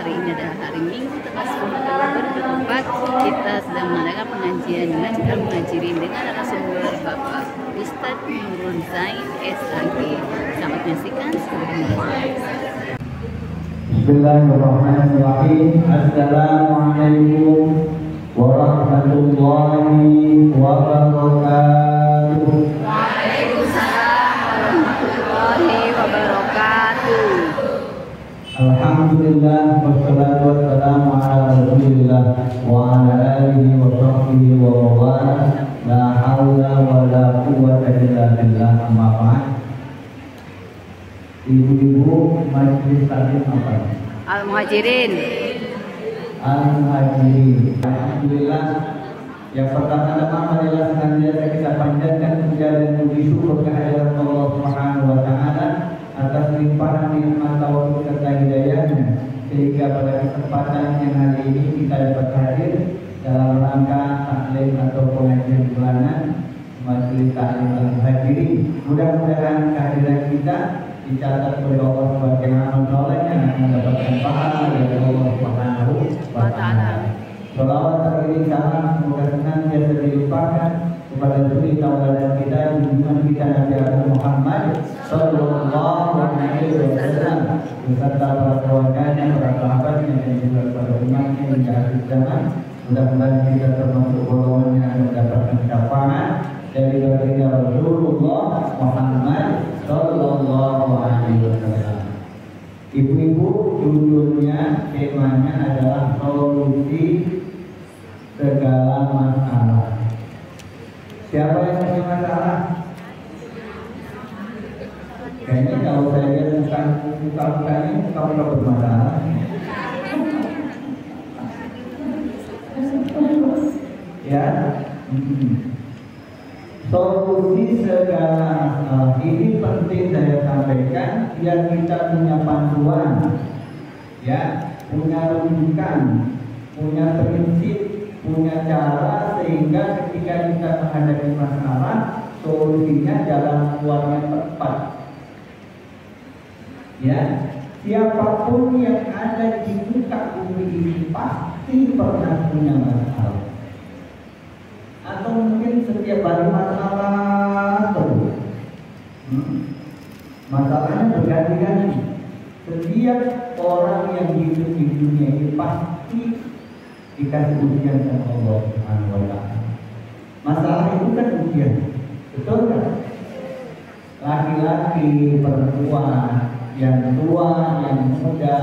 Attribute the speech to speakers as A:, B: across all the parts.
A: hari ini adalah hari Minggu tanggal 10 Oktober 2024. Kita sedang mengadakan pengajian Majlis Muhajirin dengan narasumber Bapak Ustadz Nurul Zain SAG. Selamat menyaksikan
B: Bismillahirrahmanirrahim. Assalamualaikum warahmatullahi wabarakatuh.
A: Waalaikumsalam warahmatullahi wabarakatuh.
B: Alhamdulillah wassalatu wassalamu ala Rasulillah wa ala alihi wa sahbihi wa mawala. La haula wa la quwwata illa billah. Amma ba'd. Ibu-ibu majelis taklim apa?
A: Al-Muhajirin.
B: Al-Muhajirin. Alhamdulillah. Yang pertama-tama marilah senantiasa kita panjatkan puja dan puji syukur kehadirat Allah Subhanahu wa taala atas limpahan nikmat taufik serta hidayahnya, sehingga pada kesempatan yang hari ini kita dapat hadir dalam rangka taklim atau pengajian bulanan Majelis Taklim Al-Muhajirin. Mudah-mudahan kehadiran kita dicatat oleh Allah sebagai amal soleh yang akan mendapatkan pahala dari Allah Subhanahu wa taala. Shalawat teriring salam semoga senantiasa dilimpahkan kepada suri tauladan kita, junjungan kita Nabi Agung Muhammad sallallahu alaihi wasallam beserta para keluarganya, para sahabatnya dan juga para umatnya hingga akhir zaman. Mudah-mudahan kita termasuk golongan yang mendapatkan syafaat dari baginda Rasulullah Muhammad sallallahu alaihi wasallam. Ibu-ibu, judulnya, temanya adalah solusi segala masalah. Siapa yang punya masalah? Kayaknya kalau saya lihat muka-mukanya, muka-muka bermasalah. Ya. Solusi segala masalah ini penting saya sampaikan biar kita punya panduan, ya, punya rujukan, punya prinsip, punya cara, sehingga ketika kita menghadapi masalah, solusinya jalan keluarnya tepat. Ya, siapapun yang ada di muka bumi ini pasti pernah punya masalah. Atau mungkin setiap hari masalah terus. Masalahnya berganti-ganti. Setiap orang yang hidup di dunia ini pasti dikasih ujian sama Allah Subhanahu wa taala. Masalah itu kan ujian, betul kan? Laki-laki, perempuan, yang tua, yang muda,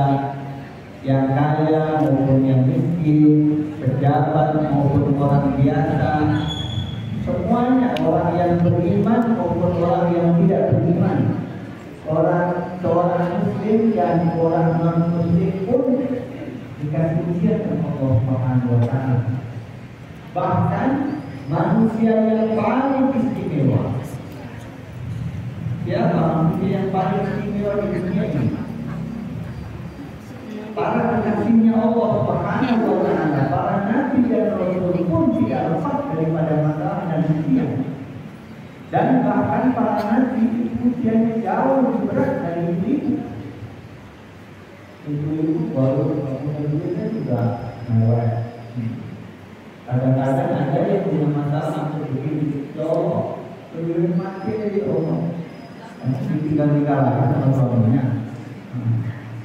B: yang kaya maupun yang miskin, pejabat maupun orang biasa, semuanya, orang yang beriman maupun orang yang tidak beriman, seorang muslim dan orang non muslim pun dikasih ujian sama Allah Subhanahu wa taala. Bahkan manusia yang paling istimewa, ya, manusia yang paling istimewa di dunia ini, para kekasihnya Allah Subhanahu wa taala, para nabi dan rasul pun tidak lepas daripada masalah dan ujian. Dan bahkan para nabi ujiannya jauh lebih berat dari itu. Ibu-ibu baru punya duitnya juga mewah. Kadang-kadang ada yang punya masalah untuk begini, loh, sebelum mati dari Allah, tinggal lagi sama suaminya.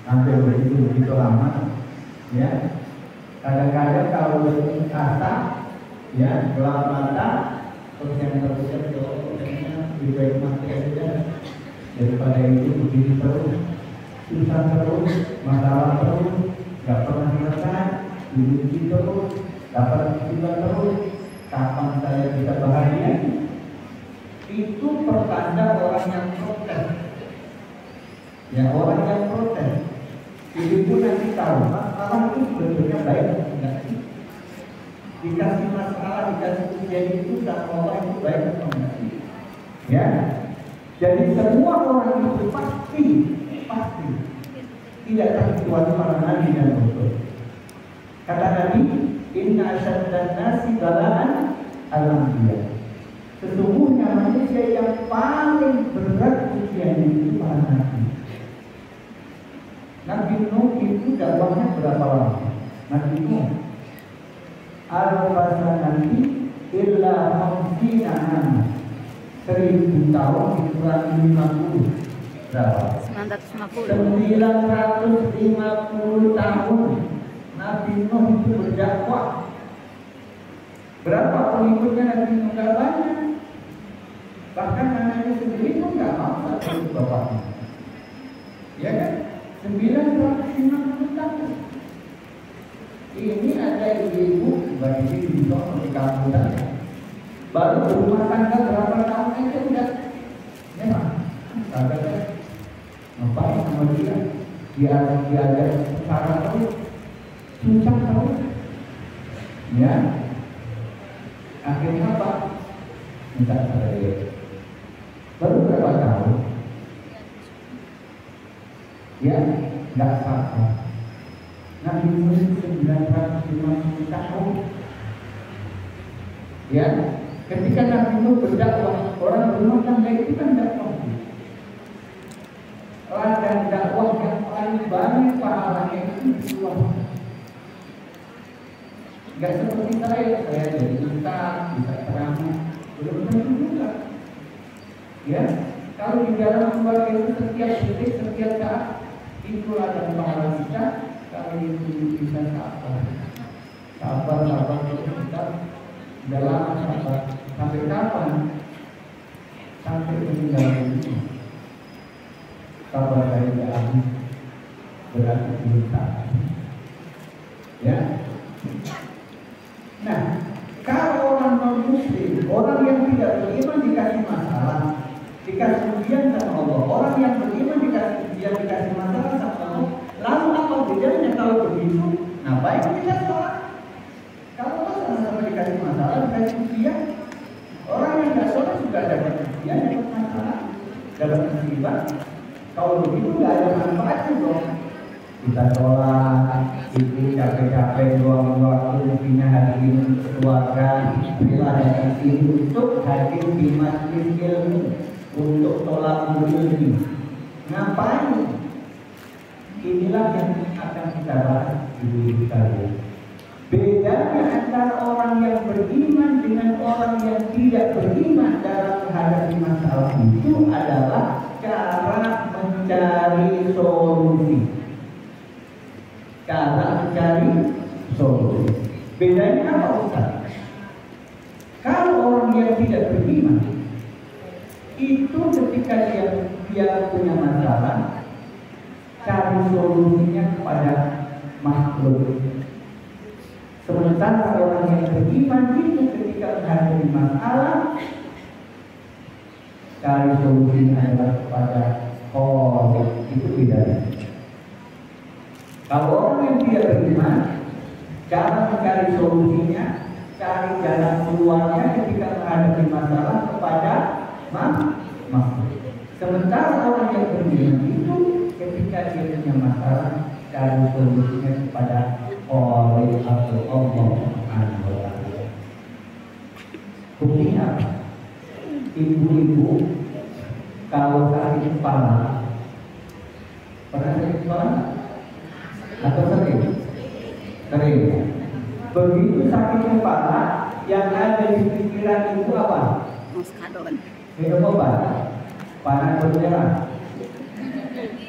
B: Sampai begitu lama, ya. Kadang-kadang kalau lebih kasar, ya, gelap mata, terus yang terusnya lebih baik mati saja daripada itu begini terus, susah terus, masalah terus, gak pernah selesai, diuji terus, dapat musibah terus. Kapan saya bisa bahagia? Itu pertanda orang yang protes. Ya, orang yang protes. Ibu nanti tahu masalah itu sebetulnya baik atau enggak sih? Dikasih masalah, dikasih ujian itu sama Allah itu baik atau enggak sih? Ya, jadi semua orang itu pasti tidak terkecuali para nabi dan rasul. Kata Nabi, inna asyaddan nasi bala'an al-anbiya. Sesungguhnya manusia yang paling berat ujian itu para nabi. Nabi Nuh itu dakwahnya berapa lama? Nabi Nuh al-fasanati illa khamsina aman, 1000 tahun dikurangi 50 berapa? 950 tahun Nabi Nuh itu berdakwah. Berapa pengikutnya Nabi Nuh? Gak banyak. Bahkan anaknya sendiri pun gak mau satu bapaknya. Ya kan? 950 tahun. Ini ada ibu bagi di kampung baru berumah tangga berapa tahun aja udah memang kagak ngapain sama dia diajar cara terus susah terus ya, akhirnya apa? Minta cerai. Baru berapa tahun? Ya, nggak sabar. Nabi Nuh 950 tahun. Ya, ketika Nabi Nuh berdakwah, orang berumah tangga itu kan dakwah. Ladang dakwah yang paling banyak pahalanya itu di luar. Gak seperti saya jadi ustaz, bisa ceramah, belum tentu juga. Ya, kalau di dalam keluarga itu setiap detik, setiap saat itu ladang pahala kita. Kalau itu bisa sabar terus kita udah lama sabar. Sampai kapan? Sampai meninggal dunia. Sabar dari habis berarti kita. Ya. Nah, kalau orang non muslim, orang yang tidak beriman dikasih masalah, dikasih ujian sama Allah. Orang yang beriman dikasih ujian, dikasih masalah sama Allah. Lalu apa bedanya kalau begitu? Ngapain kita sholat? Kalau sama-sama dikasih masalah, dikasih ujian, orang yang tidak sholat juga dapat ujian, dapat masalah, dapat musibah. Kalau begitu nggak ada manfaatnya dong. Kita sholat, itu capek-capek buang waktu, mestinya hari ini untuk keluarga, bila datang sini untuk hadir di masjid ilmu, untuk sholat ilmu. Ngapain? Inilah yang akan kita bahas di kali. Bedanya antara orang yang beriman dengan orang yang tidak beriman dalam menghadapi masalah itu adalah cara mencari solusi. Cara mencari solusi. Bedanya apa Ustaz? Kalau orang yang tidak beriman itu ketika dia punya masalah, cari solusinya kepada makhluk. Sementara orang yang beriman itu ketika menghadapi masalah, cari solusinya adalah kepada Allah. Itu bedanya. Kalau orang yang tidak beriman, cara mencari solusinya, cari jalan keluarnya ketika menghadapi masalah kepada makhluk. Sementara orang yang beriman itu ketika dia punya masalah, cari solusinya kepada Allah atau Allah Subhanahu wa Ta'ala. Buktinya apa? Ibu-ibu kalau sakit kepala, pernah sakit kepala? Atau sering? Sering. Begitu sakit kepala, yang ada di pikiran ibu apa?
A: Muskadon.
B: Minum obat. Panadol merah.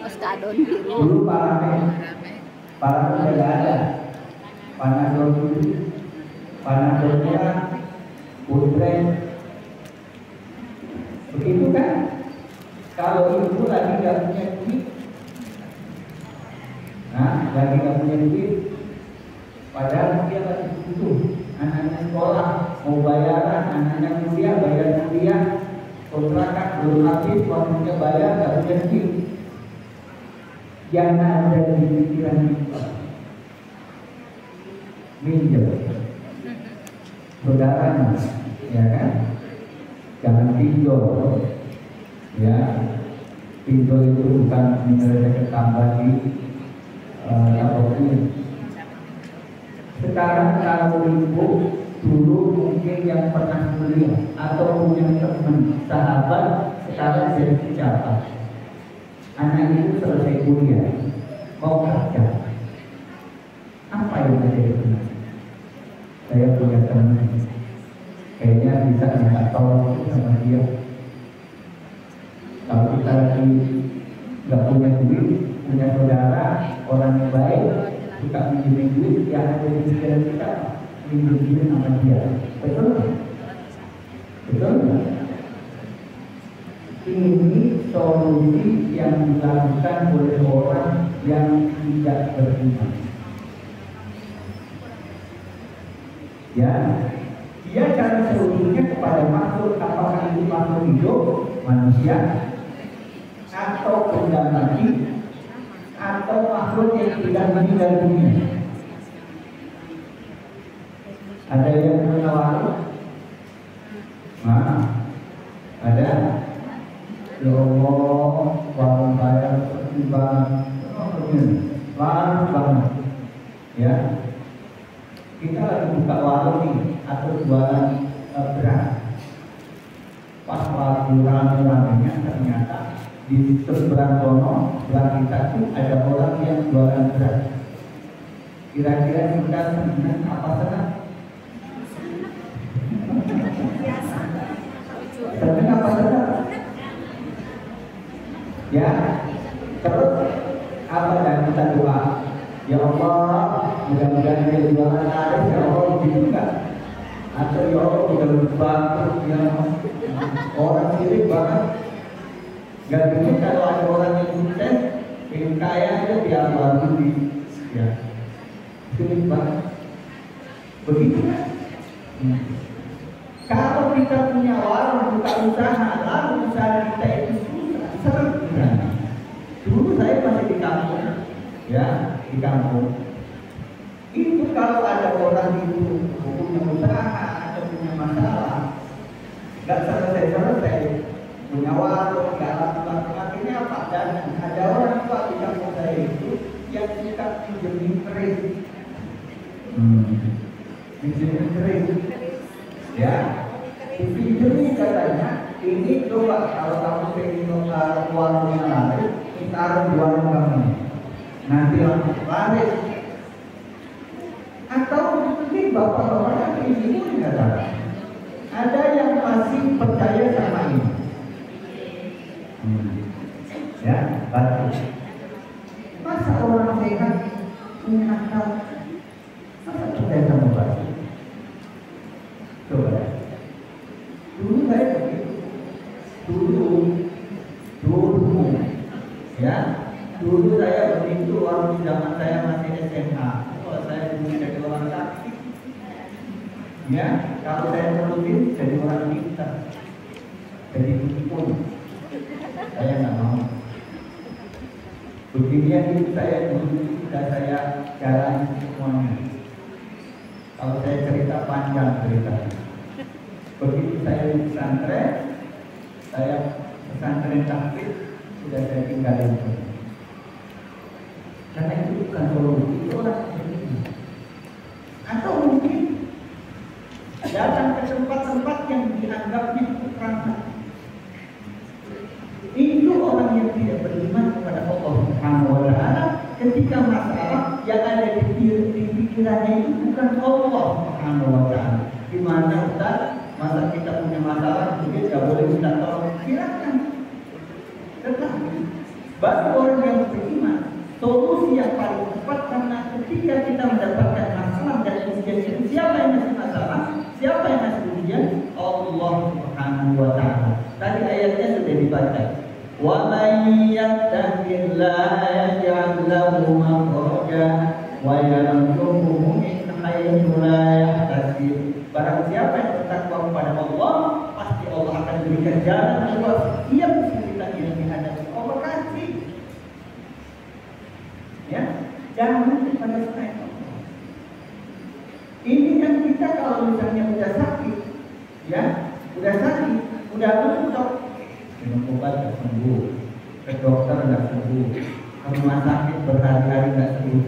A: Muskadon biru.
B: Dulu Paramen tidak ada. Panadol biru, Panadol merah, Utren. Begitu kan? Kalau ibu lagi nggak punya duit, lagi nggak punya duit, padahal dia lagi butuh, anaknya sekolah, mau bayaran, anaknya kuliah, bayar kuliah, kontrakan belum habis, waktunya bayar, nggak punya duit. Yang ada di pikiran kita minjem saudaranya, ya kan? Jangan pinjol, ya. Pinjol itu bukan menyelesaikan tambah di apapun. Sekarang kalau ibu dulu mungkin yang pernah kuliah atau punya teman sahabat sekarang jadi pejabat. Anak itu selesai kuliah, mau kerja. Apa yang menjadi benar? Saya punya teman, kayaknya bisa minta tolong sama dia. Kalau kita lagi nggak punya duit, punya saudara orang yang baik, kita minjemin duit, yang ada di sekitar kita minjemin sama dia. Betul nggak? Betul nggak? Ini solusi yang dilakukan oleh orang yang tidak beriman. Ya, dia cari solusinya kepada makhluk, apakah itu makhluk hidup, manusia, atau benda mati, atau makhluk yang tidak meninggal dunia. Ada yang punya warung? Nah, ada. Ya Allah, warung saya seperti banget, larut banget. Ya, kita lagi buka warung nih atau jualan beras. Pas waktu rame-ramenya ternyata di seberang sono, sebelah kita tuh ada orang yang jualan beras. Kira-kira kita senang apa senang? Senang apa senang? Ya, terus apa dan kita doa? Ya Allah, mudah-mudahan dia jualan laris, ya Allah juga. Atau ya Allah mudah-mudahan bangkrut, ya orang sirik banget. Gak bisa kalau ada orang yang sukses, yang kaya itu dia baru di, ya sirik banget. Begitu kan? Kalau kita punya warung, buka usaha, lalu usaha kita itu susah, seret. Dulu saya masih di kampung, ya di kampung. Itu kalau ada orang itu punya usaha atau punya masalah, nggak selesai-selesai, punya warung, nggak laku-laku, akhirnya apa? Dan ada orang tua di kampung saya itu yang suka pinjemin keris, pinjemin keris, ya, pinjemin katanya. Ini coba kalau kamu pengen warungnya laris, taruh di warung kamu, nanti langsung laris. Atau mungkin bapak-bapak yang ini nggak tahu. Ada yang masih percaya sama ini. Ya, bagus. Masa orang sehat punya akal? Masa percaya sama batu? Coba. Dulu saya begitu. Dulu, ya. Dulu saya begitu waktu zaman saya masih SMA. Kalau saya dulu jadi orang sakit, ya. Kalau saya terusin jadi orang pintar, jadi dukun. Saya nggak mau. Beginian itu saya dulu sudah saya jalani semuanya. Kalau saya cerita panjang ceritanya. Begitu saya di pesantren, saya pesantren tahfiz sudah saya tinggalin. Karena itu bukan solusi, itu orang begini. Atau mungkin datang ke tempat-tempat yang dianggapnya keterangan. Itu orang yang tidak beriman kepada Allah Subhanahu wa Ta'ala. Ketika masalah yang ada di pikirannya itu bukan Allah Subhanahu wa Ta'ala. Di mana Ustaz, masa kita punya masalah, mungkin tidak boleh minta tolong. Silakan. Tetapi bagi orang yang beriman, solusi yang paling tepat, karena ketika kita mendapatkan masalah dan ujian itu, siapa yang ngasih masalah? Siapa yang ngasih ujian? Allah Subhanahu wa Ta'ala. Tadi ayatnya sudah dibaca. Wa may yattaqillaha yaj'al lahu makhraja wa yarzuqhu min haitsu la yahtasib. Barang siapa yang bertakwa kepada Allah, pasti Allah akan berikan jalan keluar setiap kesulitan yang dihadapi. Allah kasih. Ya, jangan kepada selain Allah. Ini kan kita kalau misalnya udah sakit, ya, udah sakit, udah untuk minum obat nggak sembuh, ke dokter nggak sembuh, ke rumah sakit berhari-hari nggak sembuh,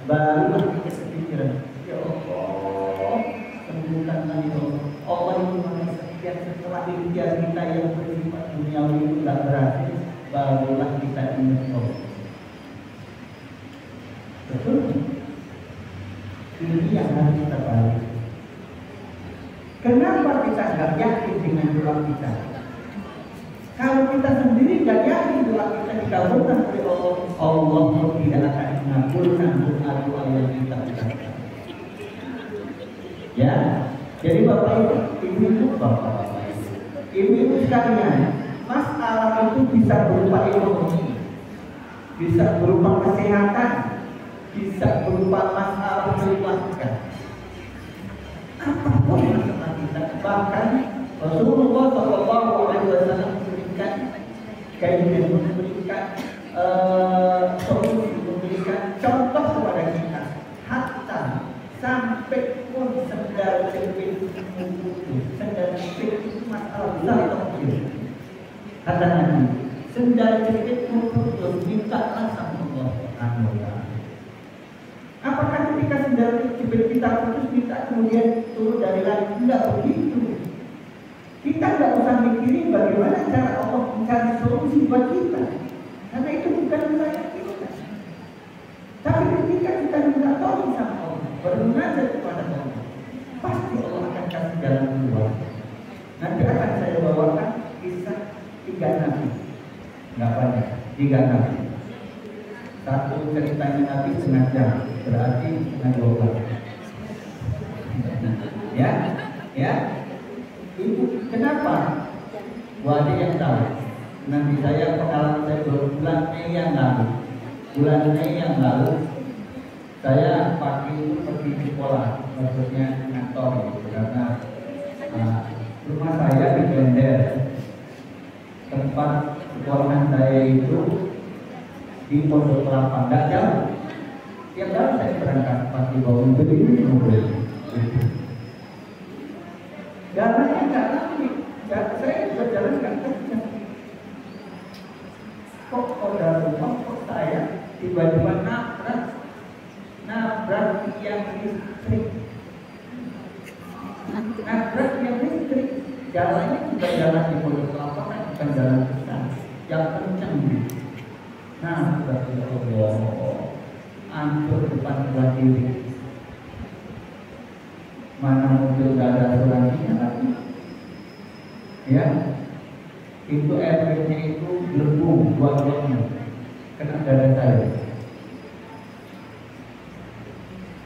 B: baru kita kepikiran, ya Allah, sembuhkanlah ya Allah. Allah itu maha setia. Setelah ikhtiar kita yang bersifat duniawi itu nggak berhasil, barulah kita ingat Allah. Betul? Ini yang harus kita balik. Kenapa kita nggak yakin dengan doa kita? Kalau kita sendiri nggak yakin doa kita dikabulkan oleh Allah, Allah tidak akan mengabulkan doa-doa yang kita ucapkan. Ya, jadi Bapak Ibu, Ibu sekalian, masalah itu bisa berupa ekonomi, bisa berupa kesehatan, bisa berupa masalah keluarga. Apapun masalah kita, bahkan Rasulullah SAW memberikan kajian, memberikan solusi, memberikan contoh kepada kita, hatta sampai pun sendal jepit sendal jepit itu masalah besar atau kecil. Kata Nabi, sendal jepit putus mintalah sama Allah Subhanahu wa Ta'ala. Apakah ketika sendal jepit kita putus minta kemudian turun dari langit? Tidak begitu. Kita tidak usah mikirin bagaimana cara Allah mencari solusi buat kita, karena itu bukan wilayah kita. Tapi ketika kita minta tolong sama Allah, bermunajat kepada Allah, pasti Allah akan kasih jalan keluar. Nanti akan saya bawakan kisah 3 nabi, nggak banyak, 3 nabi. Satu ceritanya Nabi setengah jam, berarti setengah 12. Ya. Ibu, kenapa? Buat yang tahu. Nanti saya pengalaman saya bulan Mei yang lalu. Bulan Mei yang lalu saya pagi itu pergi ke sekolah, maksudnya kantor gitu, karena rumah saya di Klender, tempat sekolahan saya itu di Pondok Kelapa, nggak jauh. Tiap hari saya berangkat pagi bawa mobil ini mobil. Jalannya nggak lagi, saya berjalan nggak kerja. Kok pada rumah kok saya tiba-tiba nabrak yang listrik. Jalannya bukan jalan di Pondok Kelapa, kan bukan jalan besar, yang kencang. Nah, berarti Allah hancur depan sebelah kiri. Mana mobil gak ada asuransinya lagi. Ya, itu airway-nya itu gelembung dua-duanya kena dada saya.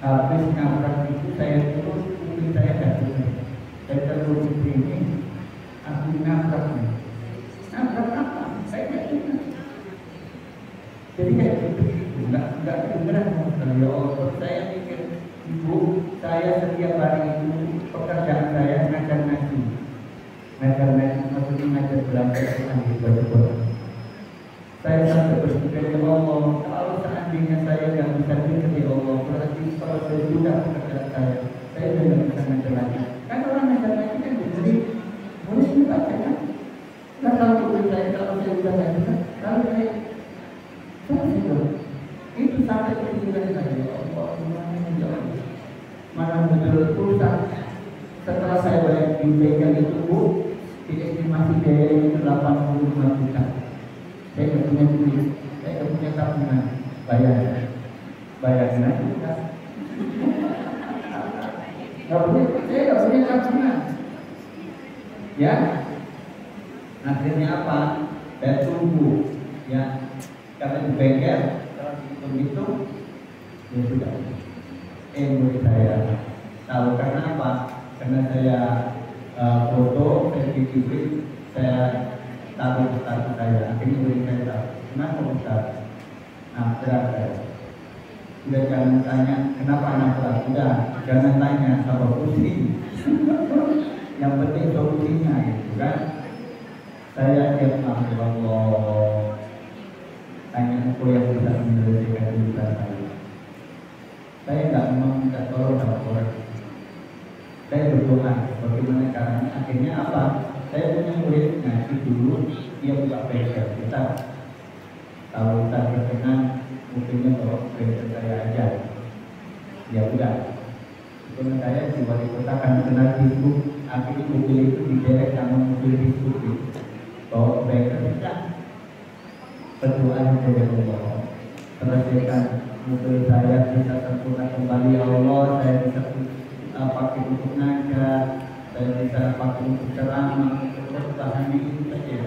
B: Habis nabrak itu saya terus kuping saya gak dengar. Saya terus di sini, aku nabrak apa? Saya gak dengar. Jadi kayak gitu, nggak kedengeran ya Allah. Saya mikir, Ibu, saya setiap hari itu pekerjaan saya ngajar ngaji, maksudnya ngajar belajar Quran di sekolah. Saya sampai berpikir ya Allah, kalau seandainya saya nggak bisa pikir ya Allah, berarti kalau saya sudah pekerjaan saya sudah nggak bisa ngajar lagi. Kan orang ngajar lagi kan jadi boleh dibaca kan? Nggak tahu tuh saya kalau saya sudah nggak bisa, kalau saya itu sampai kepikiran saya ya Allah, mana betul pulsa. Setelah saya bayar di bengkel itu Bu, estimasi biaya itu 85 juta. Saya nggak punya duit, saya nggak punya tabungan, bayarin aja kita. Saya nggak punya tabungan. Ya, akhirnya apa? Saya tunggu, ya, karena di bengkel begitu, ya sudah. Murid saya tahu karena apa? Karena saya foto, saya kirim, saya taruh di status saya. Akhirnya murid saya tahu. Kenapa Ustaz? Nah, berapa? Sudah jangan tanya kenapa anak berat. Sudah jangan tanya sama pusing. Yang penting solusinya, gitu kan? Saya tiap malam Allah tanya aku yang bisa menyelesaikan urusan saya. Saya nggak mau minta tolong sama orang. Saya berdoa bagaimana caranya. Akhirnya apa? Saya punya murid ngaji dulu, dia buka bengkel. Kita kalau kita berkenan, mungkinnya bawa bengkel saya aja. Ya udah. Kemudian saya di wali kota kan kenal Facebook. Akhirnya mobil itu diderek sama mobil Facebook. Bawa bengkel kita. Berdoa kepada Allah. selesaikan mulut saya, bisa sempurna kembali ya Allah. Saya bisa pakai untuk ngajar, saya bisa pakai untuk ceramah, untuk bahan itu saja.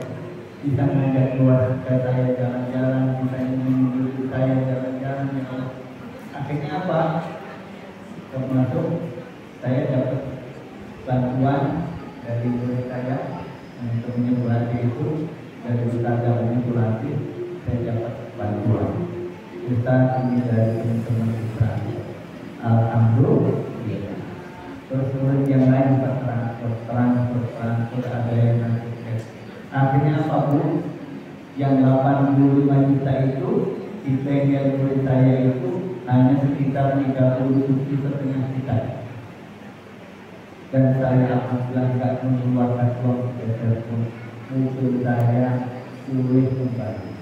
B: Bisa ngajak keluarga saya jalan-jalan, bisa mengunjungi saya jalan-jalan ya Allah. Akhirnya apa? Termasuk saya dapat bantuan dari murid saya untuk menyebulati itu, dari Ustazah menyebulati, saya dapat bantuan. Ustaz ini dari teman-teman Israel. Alhamdulillah. Terus murid yang lain transfer ada yang nanti. Akhirnya apa Bu? Yang 85 juta itu di bengkel murid saya itu hanya sekitar 37,5 juta. Dan saya alhamdulillah tidak mengeluarkan uang sebesar pun. Murid saya pulih kembali.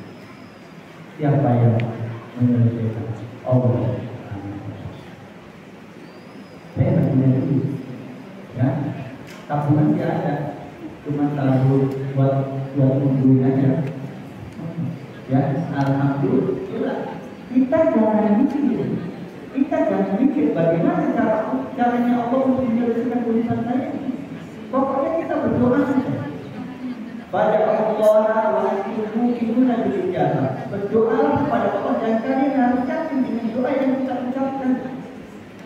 B: Siapa yang menyelesaikan? Allah. Saya tidak punya duit, ya. Tabungan tidak ada, cuma tabung buat nungguin aja. Ya, alhamdulillah. Kita jangan mikir bagaimana caranya Allah untuk menyelesaikan urusan saya. Pokoknya kita berdoa saja. Pada Allah wa itu nanti bicara. Berdoa kepada Allah dan kalian harus yakin dengan doa yang kita ucapkan.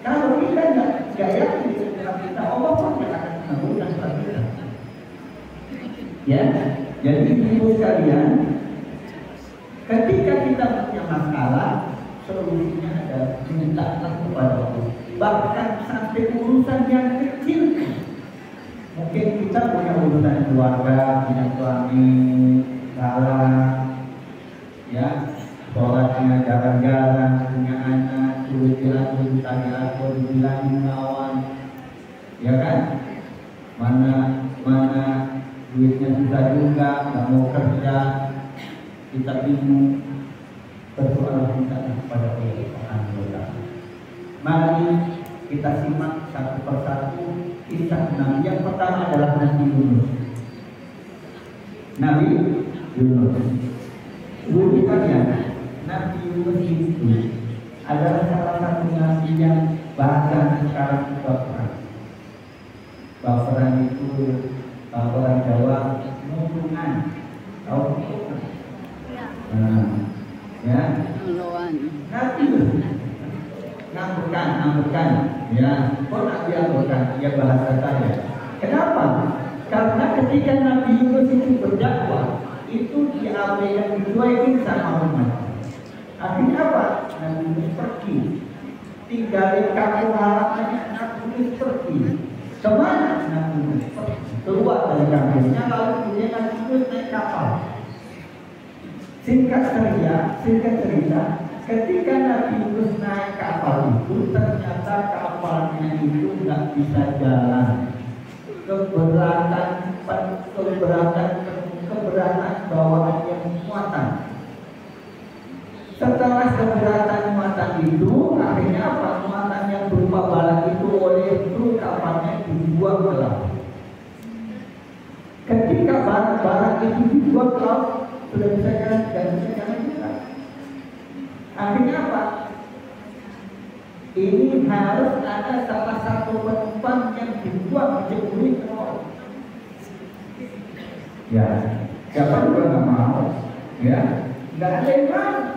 B: Kalau kita nggak yakin dengan kita, Allah pun tidak akan mengabulkan doa kita. Ya, jadi ibu sekalian, ketika kita punya masalah, solusinya adalah mintalah kepada Allah. Bahkan sampai urusan yang kecil. Mungkin kita punya urusan keluarga, punya suami, salah, ya, sholatnya jarang-jarang, punya anak, sulit diatur, dibilangin lawan, ya kan? Mana duitnya susah juga, nggak mau kerja, kita bingung. Berdoa minta kepada Allah Subhanahu wa Ta'ala. Mari kita simak satu persatu kisah Nabi. Yang pertama adalah Nabi Yunus. Nabi Yunus. Bukannya Nabi Yunus itu adalah salah satu nabi yang bahasa sekarang baperan. Baperan itu orang Jawa mungkungan. Tahu mungkungan? Ya. Nabi ngambekkan, ya. Kok Nabi ngambekkan? Ya bahasa saya. Kenapa? Karena ketika Nabi Yunus itu berdakwah, itu diabaikan, dicuekin sama umat. Akhirnya apa? Nabi Yunus pergi, tinggalin kampung halamannya. Nabi Yunus pergi. Kemana? Nabi Yunus pergi. Keluar dari kampungnya, lalu kemudian Nabi Yunus naik kapal. Singkat cerita, ketika Nabi Yunus naik kapal itu, ternyata kapalnya itu nggak bisa jalan. Keberatan bawaannya muatan. Setelah keberatan muatan itu, akhirnya apa? Muatan yang berupa bala itu oleh kru kapalnya dibuang ke laut. Ketika barang-barang itu dibuang ke laut, sudah bisa jalan juga. Akhirnya apa? Ini harus ada salah satu penumpang yang dibuang dijeburi ke laut. Ya, siapa juga nggak mau, ya, nggak ada yang mau.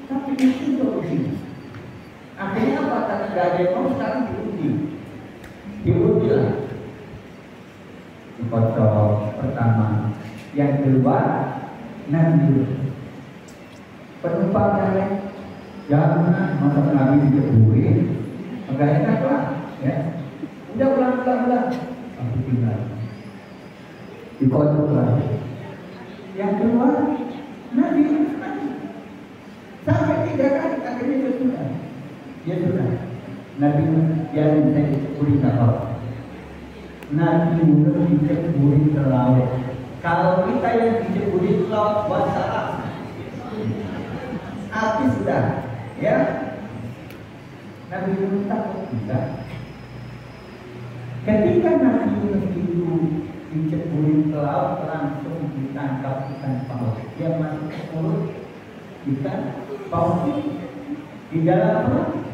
B: Tapi itu solusi. Akhirnya apa? Karena nggak ada yang mau, sekarang diuji lah. Foto pertama, yang kedua, Nabi penumpang yang lain jangan masa Nabi dijeburi, enggak enak lah, ya. Udah ulang, aku tinggal di pojok lah. Yang kedua, Nabi sampai 3 kali akhirnya dia sudah. Nabi yang saya dijeburi kapal. Nabi dijeburi ke laut. Kalau kita yang dijeburi ke laut buat salah, habis sudah, ya. Nabi Yunus takut tidak. Ketika Nabi Yunus itu dijeburi ke laut, langsung ditangkap ikan paus. Dia masuk ke mulut, kita taufik di dalam perut,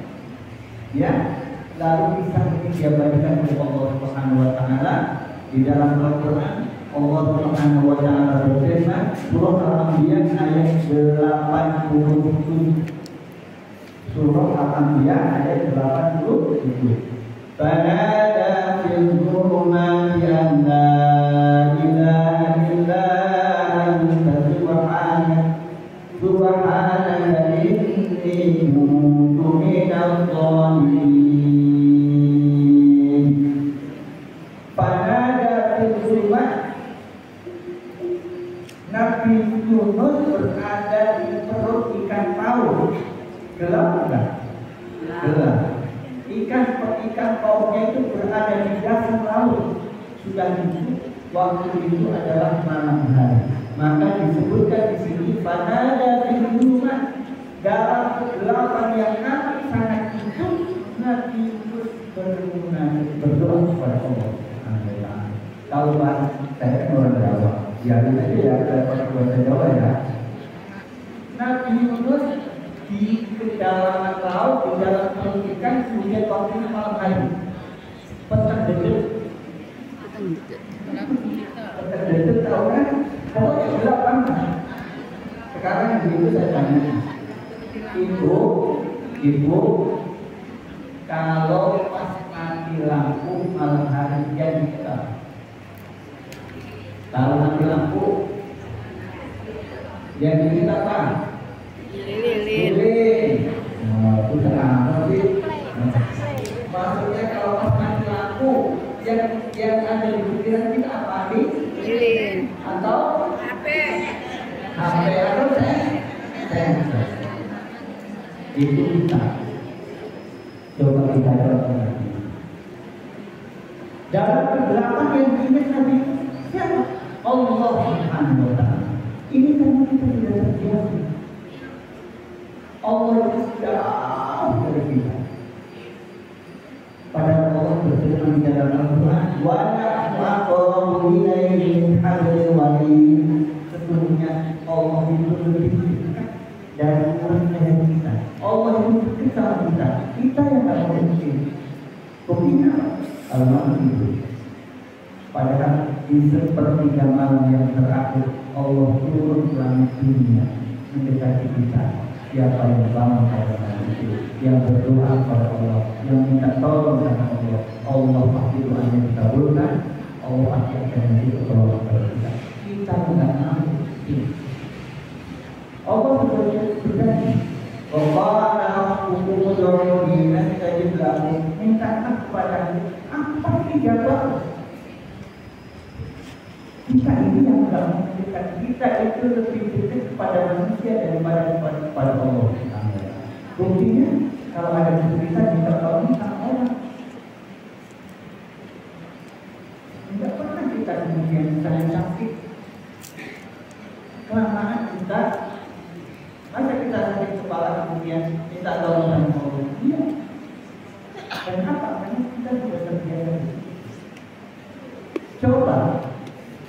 B: ya, lalu bisa diabadikan oleh Allah Subhanahu Wa Taala di dalam Al-Quran. Allah Subhanahu Wa Taala berfirman, Surah Al-Anbiya ayat 87. Surah Al-Anbiya ayat 87. Fanada fil dhulumati an la ilaha illa anta subhanaka inni kuntu minadh dhalimin. Fanada fil dhulumati, Nabi Yunus berada di perut ikan paus. Gelap enggak? Gelap. Ikan pausnya itu berada di dasar laut. Sudah itu waktu itu adalah malam hari. Maka disebutkan di sini fanada fil dhulumat, dalam kegelapan yang amat sangat itu Nabi Yunus berdoa kepada Allah. Kalau bahasa saya kan orang Jawa, biarin aja ya pakai bahasa Jawa ya. Nabi Yunus di kedalaman laut, di dalam perut ikan, kemudian waktu malam hari petang dedet tahu kan? Pokoknya gelap banget. Sekarang begitu saya tanya, ibu kalau pas mati lampu malam hari jadi gelap, kalau mati lampu jadi kita apa? Lilin. Nah, itu kenapa sih? Maksudnya kalau pas mati lampu yang ada di pikiran kita apa nih?
A: Lilin.
B: Atau HP atau sensor. Itu kita. Coba kita coba lagi. Dalam kegelapan yang diingat Nabi siapa? Allah Subhanahu Wa Taala. Ini karena kita tidak terbiasa. Allah itu jauh dari kita. Padahal Allah berfirman di dalam Al-Quran, wa na'aqamu ilaihi min hablil warid. Sesungguhnya Allah itu lebih dekat dari orang kita. Allah itu dekat sama kita. Kita yang tak mungkin. Buktinya Allah itu. Padahal di sepertiga malam yang terakhir Allah turun ke langit dunia mendekati kita. Siapa yang bangun pada malam itu, yang berdoa kepada Allah, yang minta tolong kepada Allah, Allah pasti doanya dikabulkan. Allah pasti akan memberi pertolongan kepada kita. Kita tidak mampu. Allah berjanji, Qala rabbukum ud'uni astajib lakum. Mintalah kepadaku, apa dijawab? Kita ini yang tidak mendekat, kita itu lebih dekat kepada manusia daripada kepada Allah. Buktinya kalau ada kesulitan kita tolong sama orang. Tidak pernah kita kemudian misalnya sakit kelamaan kita, masa kita sakit kepala kemudian minta tolong sama Allah. Iya. Dan apa? Karena kita sudah terbiasa. Coba.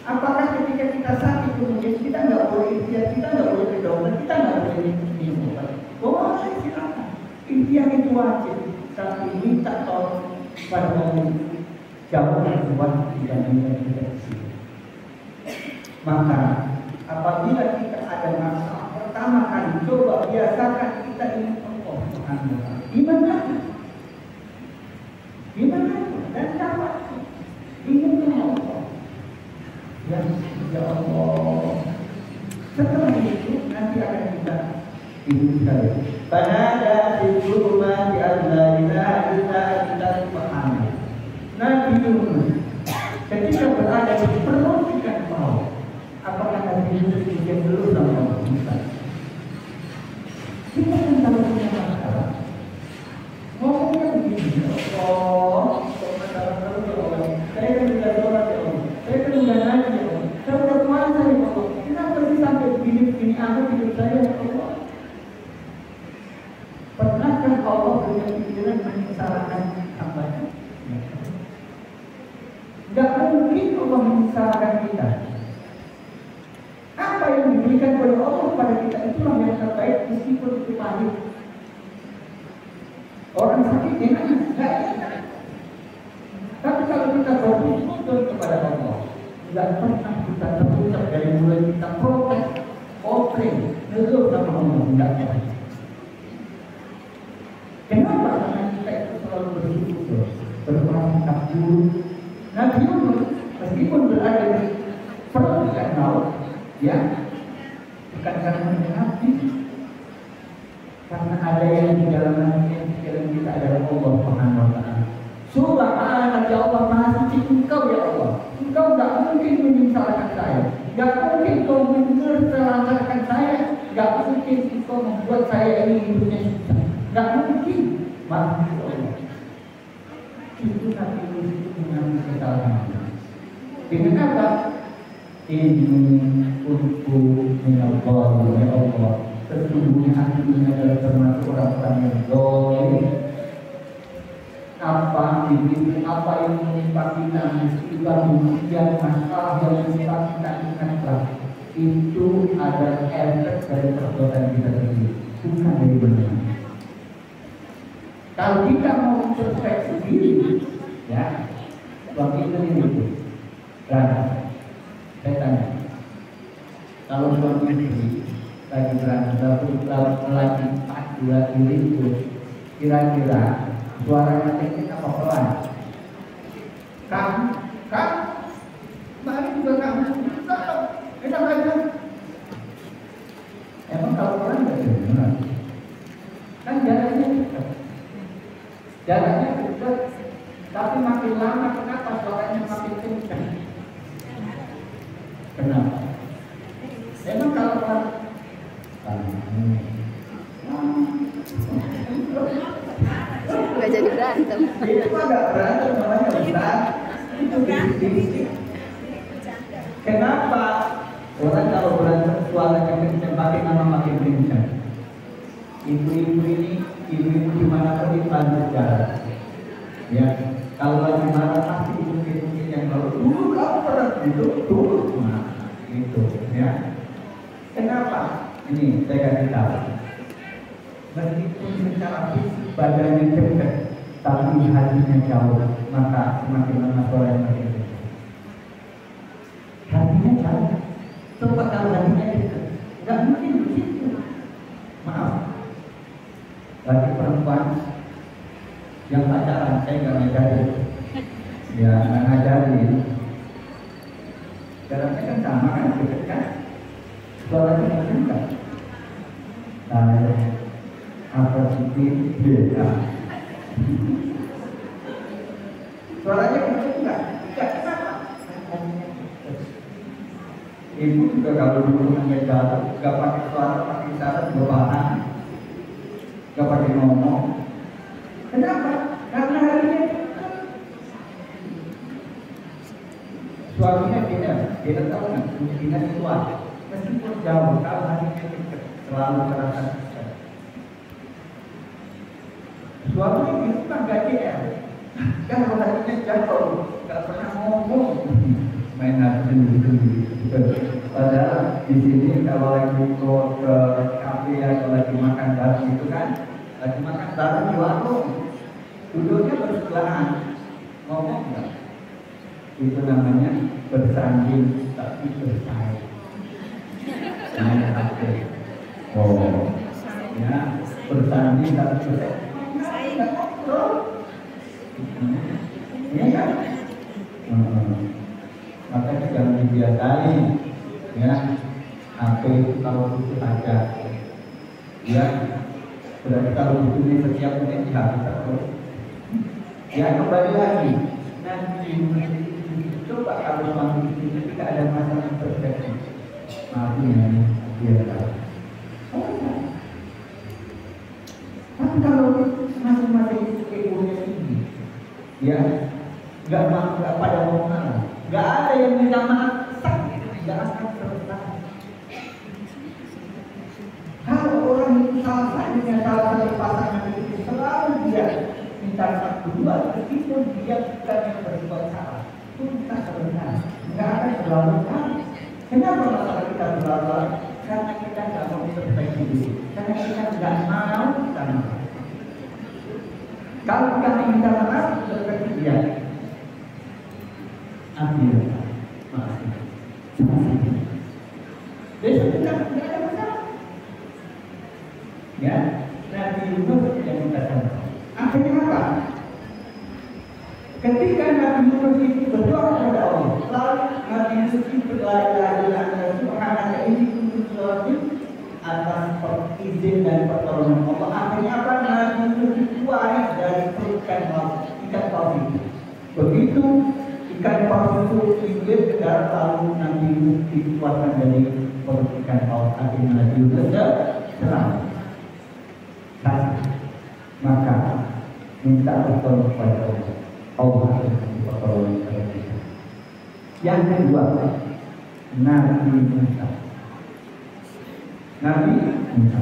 B: Apakah ketika kita sakit kemudian kita nggak boleh ikhtiar, kita nggak boleh ke dokter, kita nggak boleh minum obat? Boleh, silakan. Ikhtiar itu wajib, tapi minta tolong pada Allah jauh lebih wajib dibandingkan kita di sini. Maka apabila kita ada masalah, pertama kali coba biasakan kita ingat Allah Subhanahu wa Ta'ala. Gimana? Dan dapat ingat Allah. Ya Allah. Setelah itu nanti akan kita hidupkan. Fanada fil dhulumati an la ilaha illa anta subhanaka. Nabi Yunus ketika berada di perut ikan paus, apakah Nabi Yunus ingin dulu sama Allah? Kita kan tahu punya masalah. Ngomongnya begini, Allah, saya kan sudah sholat ya Allah, saya kan sudah ngaji ya Allah, saya sudah puasa ya Allah, kenapa sih sampai begini amat hidup saya ya Allah? Pernahkah Allah punya pikiran menyesalkan hambanya? Tidak mungkin Allah menyesalkan kita. Apa yang diberikan oleh Allah kepada kita itulah yang terbaik Orang sakit enak, enggak. Tapi kalau kita bersyukur kepada Allah, tidak pernah kita terucap dari mulai kita protes, komplain, ngeluh sama Allah, enggak pernah. Kenapa? Karena kita itu selalu bersyukur, berprasangka buruk. Nabi Yunus meskipun berada di perairan laut, ya, bukan karena hati, karena ada yang di dalam hati, yang di dalam kita adalah Allah Subhanahu wa Ta'ala. Subhanallah, ya Allah, Maha Suci Engkau ya Allah. Engkau tidak mungkin menyengsarakan saya, tidak mungkin Engkau menyengsarakan saya, tidak mungkin Engkau membuat saya ini hidupnya susah, tidak mungkin. Maha Suci Allah. Itu Nabi Yunus itu mengambil kesalahan. Dengan apa? Ini untukku minallah ya Allah. Sesungguhnya aku ini adalah termasuk orang-orang yang zalim. Apa ini? Apa yang menimpa kita? Musibah, ujian, masalah yang menimpa kita, ingatlah. Itu adalah efek dari perbuatan kita sendiri, bukan dari benar. Kalau kita mau introspeksi diri, ya, waktu itu. Dan saya tanya, kalau suami istri lagi berantem, lagi 4-2 diri itu, kira-kira suaranya tinggi apa pelan? Kamu, mari juga kamu, enak aja. Emang kalau pelan nggak benar? Kan jaraknya dekat, tapi makin lama kenapa suaranya makin kencang? Kenapa? Emang kalau pelan?
A: Nggak jadi berantem.
B: Itu agak berantem namanya Ustaz. Itu bisik-bisik. Kenapa orang kalau berantem suaranya kencang makin lama makin kencang? Ibu-ibu ini, ibu-ibu dimanapun di Tanjung Jalan. Ya, kalau lagi marah pasti ibu-ibu yang kalau dulu kamu pernah dulu, nah itu, ya. Kenapa? Ini saya kasih tahu. Meskipun secara fisik badannya dekat, tapi hatinya jauh, maka semakin lama suaranya makin dekat. Hatinya jauh. Coba kalau hatinya dekat, nggak mungkin begitu. Maaf. Lagi perempuan yang pacaran, saya nggak ngajarin. Ya, nggak ngajarin. Jaraknya kan sama kan, dekat kan? Suaranya makin dekat. Apa sih beda? Suaranya kenceng enggak? Kenapa? Ibu juga kalau dulu mengejar, nggak pakai suara, pakai isyarat, berbahan, nggak pakai ngomong. Kenapa? Karena harinya suaminya dia tahu nggak? Mungkin itu ada. Meskipun jauh, kalau harinya dekat, selalu terasa. Suaminya itu kan gak GR, kan orangnya jatuh, gak pernah ngomong, main hati sendiri. Padahal di sini kalau lagi ke kafe atau lagi makan bareng itu kan, lagi makan bareng di warung, duduknya bersebelahan, ngomong nggak? Itu namanya bersanding tapi bersaing. Main hati. Oh, ya bersanding tapi bersaing. Iya kan? Makanya jangan dibiasain, ya. HP itu kalau butuh aja, ya. Berarti kalau butuhnya setiap menit dihabiskan terus. Ya kembali lagi. Nanti coba kalau suami istri tidak ada masalah persepsi, maafin ya, dia tahu. Tapi kalau masing-masing itu egonya tinggi, ya, nggak pada mau ngalah, nggak ada yang minta maaf, tidak akan selesai. Kalau orang itu salah satu pasangan itu selalu dia minta maaf kedua, meskipun dia bukan yang berbuat salah, pun kita selesai, nggak akan berlalu-lalu. Kenapa masalah kita berlalu-lalu? Karena kita nggak mau introspeksi diri, karena kita nggak mau sama. Kalau kita minta maaf, berarti dia ambil maaf. Besok kita tidak ada masalah. Ya, Nabi Yunus yang minta maaf. Akhirnya apa? Ketika Nabi Yunus itu berdoa kepada Allah, lalu Nabi Yunus itu berlari-lari subhanaka inni kuntu minadh-dhalimin atas izin dan pertolongan Allah. Akhirnya apa? Nabi Yunus keluar dari perut ikan paus itu. Begitu ikan paus itu hilir ke darat, lalu Nabi Yunus dikeluarkan dari perut ikan paus. Akhirnya Nabi Yunus selamat. Maka minta pertolongan kepada Allah. Allah akan pertolongan kepada kita. Yang kedua, Nabi Musa. Nabi Musa.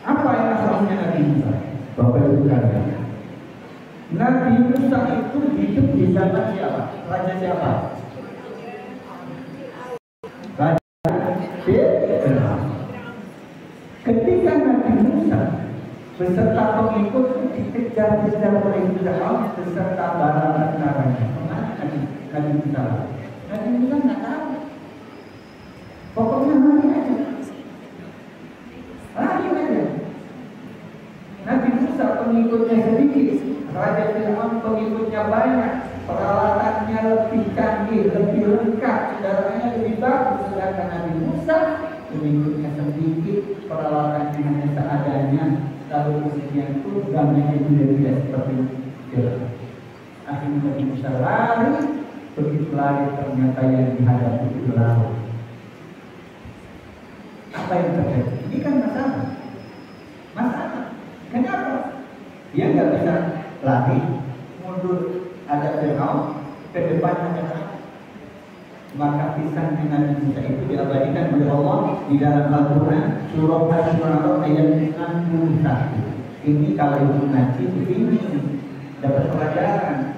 B: Apa yang asalnya Nabi Musa? Bapak Ibu sekalian. Nabi Musa itu hidup di zaman siapa? Raja siapa? Raja Fir'aun. Ketika Nabi Musa beserta pengikut dikejar-kejar oleh Fir'aun beserta bala tentaranya. Kemana Nabi Musa? Nabi Musa nggak tahu. Pokoknya lari aja. Lari aja. Nabi Musa pengikutnya sedikit, Raja Fir'aun pengikutnya banyak, peralatannya lebih canggih, lebih lengkap, kendaraannya lebih bagus. Sedangkan Nabi Musa pengikutnya sedikit, peralatannya hanya seadanya. Lalu kemudian programnya juga tidak seperti itu. Akhirnya Nabi Musa lari, begitu lari ternyata yang dihadapi itu laut. Apa yang terjadi? Ini kan masalah. Kenapa? Dia nggak bisa lari, mundur ada Fir'aun, ke depan ada laut. Maka kisah Nabi Musa itu diabadikan oleh Allah di dalam Al-Quran surah Al-Syu'ara ayat 61. Ini kalau ibu ngaji begini, dapat pelajaran,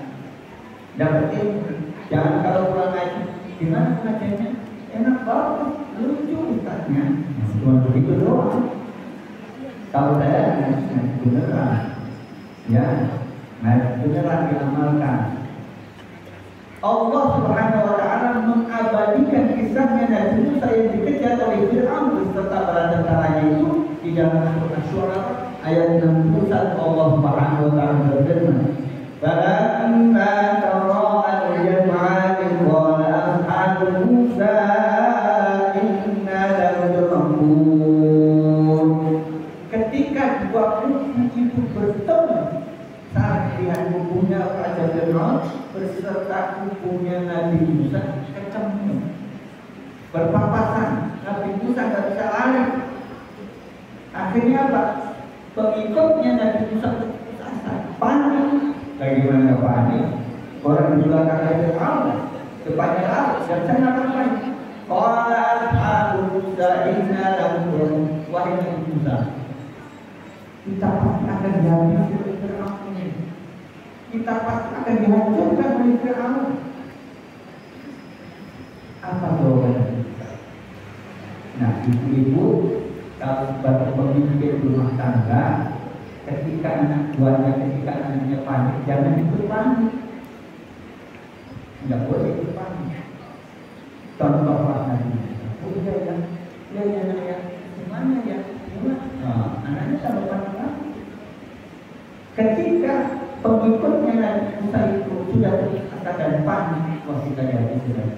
B: dapat ilmu. Jangan kalau pulang ngaji, gimana pengajiannya? Enak banget, lucu ustaznya. Cuma begitu doang. Kalau saya ngaji beneran, ya ngaji beneran diamalkan. Allah Subhanahu wa Ta'ala mengabadikan kisahnya Nabi Musa yang dikejar oleh Fir'aun beserta bala tentaranya itu di dalam surah Asy-Syu'ara ayat 61. Allah Subhanahu wa Ta'ala berfirman, "Falamma tara'al jam'an qala ashabu Musa inna lamudrakun." Ketika dua kubu itu bertemu, saat lihat kubunya Raja Fir'aun beserta kubunya Nabi Musa ketemu, berpapasan. Nabi Musa nggak bisa lari. Akhirnya apa? Pengikutnya Nabi Musa panik. Bagaimana panik? Orang di belakang Fir'aun, depannya laut, dan saya ngapain? Qala ashabu Musa inna lamudrakun. Wahai Nabi Musa, kita pasti akan dihabisi oleh Fir'aun ini. Kita pasti akan dihancurkan oleh Fir'aun. Apa jawabannya? Nah, ibu-ibu kalau sebagai pemimpin rumah tangga, ketika anaknya panik, jangan ikut panik. Tidak boleh ikut panik. Contohlah Nabi. Oh iya ya, gimana ya? Nah, anaknya tambah panik. Ketika pengikutnya Nabi Musa itu sudah katakan panik, wah kita jadi sudah.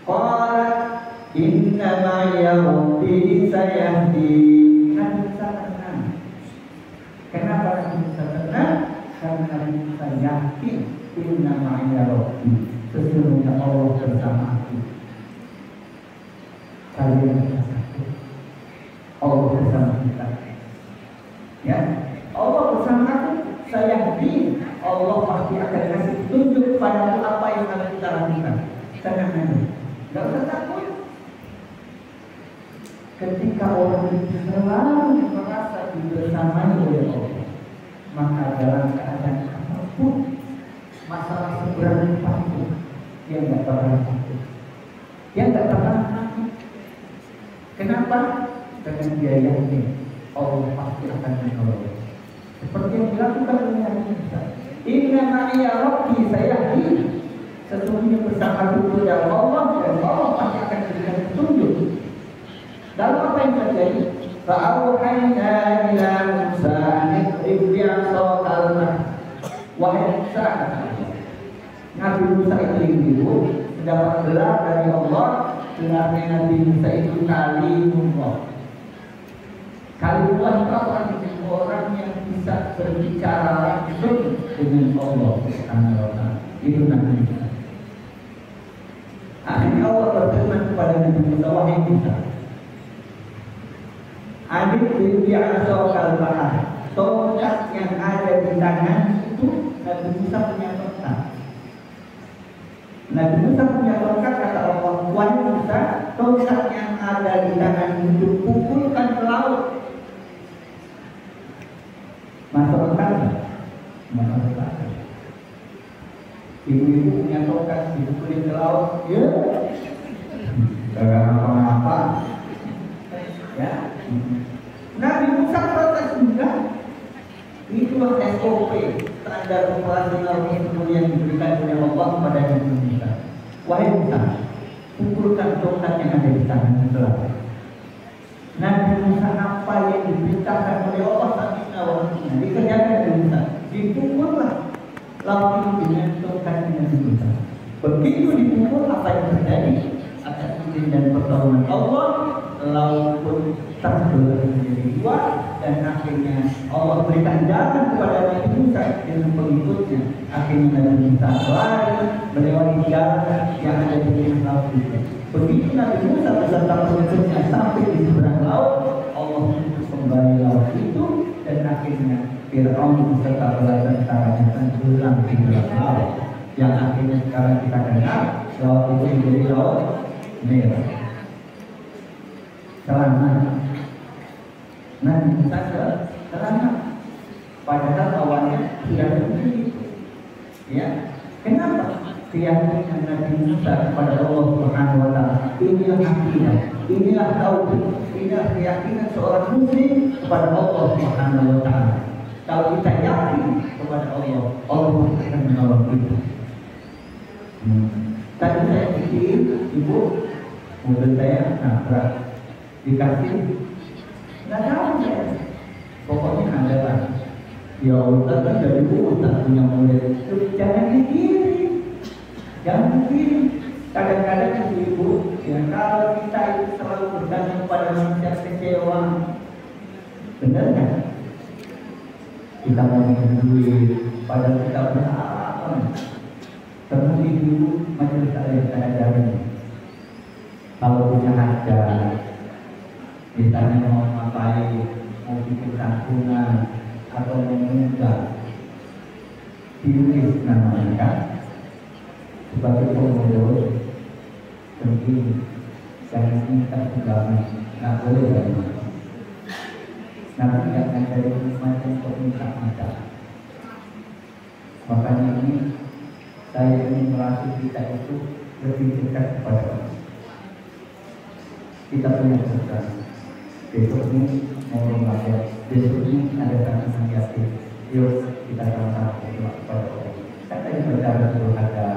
B: Qala inna ma'ya rabbi sayahdi. Nabi Musa tenang. Kenapa Nabi Musa tenang? Karena Nabi Musa yakin inna ma'ya rabbi, sesungguhnya Allah bersama aku. Kalian bersama Allah bersama kita. Ya, Allah bersama aku, saya yakin Allah pasti akan kasih tunjuk padaku apa yang harus kita lakukan. Tenang aja, nggak usah takut. Ketika orang itu selalu merasa dibersamai oleh Allah, maka dalam keadaan apapun, masalah seberapa apapun, dia nggak pernah takut. Dia nggak pernah takut. Kenapa? Karena dia yakin Allah pasti akan menolong. Seperti yang dilakukan oleh Nabi Musa. Inna ma'iya rabbi sayahdi. Sesungguhnya bersama dengan Allah dan Allah pasti akan memberikan petunjuk. Lalu apa yang terjadi? Fa'auhayna ila Musa an idrib bi'asaka al-bahr. Wahai Musa, Nabi Musa itu mendapat gelar dari Allah. Gelarnya Nabi Musa itu Kalimullah. Kalimullah itu orang yang bisa berbicara langsung dengan Allah Subhanahu wa Ta'ala. Itu Nabi Musa. Akhirnya Allah berfirman kepada Nabi Musa, wahai Musa, Adib bi'asaka al-bahr. Tongkat yang ada di tangan itu Nabi Musa punya tongkat. Nabi Musa punya tongkat, kata Allah, wahai Musa, tongkat yang ada di tangan itu pukulkan ke laut. Masuk akal? Masuk akal. Ibu-ibu punya tongkat dipukulin ke laut, ya, gak apa-apa. Ya, Nabi Musa protes juga. Itulah SOP, standar operasional yang diberikan oleh Allah kepada Nabi Musa. Wahai Musa, pukulkan tongkat yang ada di tangan itu. Nabi Musa apa yang diperintahkan oleh Allah Subhanahu wa Ta'ala dikerjakan Nabi Musa. Dipukullah laut itu dengan tongkat Nabi Musa. Begitu dipukul, apa yang terjadi? Atas izin dan pertolongan Allah, laut pun terbelah menjadi dua, dan akhirnya Allah berikan jalan kepada Nabi Musa dengan pengikutnya. Akhirnya Nabi Musa lari melewati jalan yang ada di tengah laut itu. Begitu Nabi Musa beserta pengikutnya sampai di seberang laut, Allah menutup kembali laut itu, dan akhirnya Fir'aun beserta bala tentaranya tenggelam di dalam laut. Yang akhirnya sekarang kita dengar laut itu menjadi laut merah. Selamat. Nabi Musa selamat. Padahal awalnya sudah begitu. Ya, kenapa? Keyakinan Nabi Musa kepada Allah Subhanahu wa Ta'ala. Inilah akidah, inilah tauhid, inilah keyakinan seorang muslim kepada Allah Subhanahu wa Ta'ala. Kalau kita yakin kepada Allah, Allah akan menolong kita. Tadi saya pikir, ibu, mobil saya nabrak, dikasih, nggak tahu ya. Pokoknya ada lah. Ya Allah kan dari Ustaz punya mobil, jangan dikirim. Jangan begini. Kadang-kadang ibu, ya kalau kita itu selalu bergantung pada manusia kecewa, benar kan? Kita mau duit, padahal kita berharap. Seperti dulu majelis saya ajarin. Kalau punya hajat, misalnya mau ngapain, mau bikin santunan atau mau menunggak, tulis namanya kan? Sebagai pengurus, penting jangan minta sumbangan, nggak boleh dari mana. Nanti akan dari macam permintaan. Makanya ini saya ingin melatih kita itu lebih dekat kepada Allah. Kita punya pesan. Besok ini mau belajar, besok ini ada satu yakin. Yuk kita sama-sama berdoa kepada Allah. Katanya berdoa berdoa.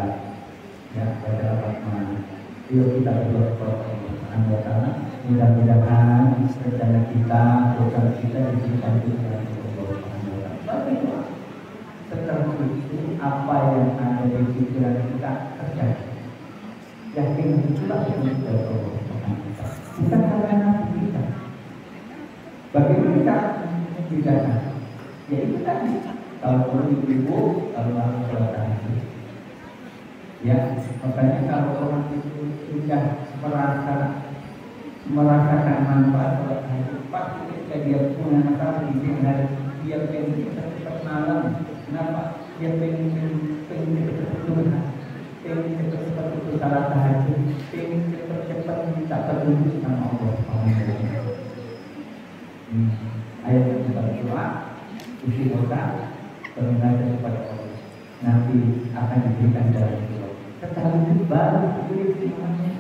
B: Ya, pada Rahman. Yuk kita berdoa kepada Allah. Mudah-mudahan rencana kita, program kita diberikan dengan Allah. Bagaimana? Setelah itu apa yang ada di pikiran kita terjadi. Yakin itulah yang kita Allah. Bukan karena kita. Bagaimana kita membedakan? Ya itu tadi. Kalau perlu ibu, kalau harus sholat. Ya, makanya kalau orang itu sudah merasakan manfaat sholat tahajud, pasti ketika dia punya masalah di sini hari, dia pengen cepat malam. Kenapa? Dia pengen cepat Tuhan, pengen cepat putus sholat tahajud, pengen cepat minta petunjuk sama Allah. Ayat yang kita berdoa, usi doa, berminta kepada Allah. Nanti akan diberikan jalan keluar. Ketahui baru diberi semuanya.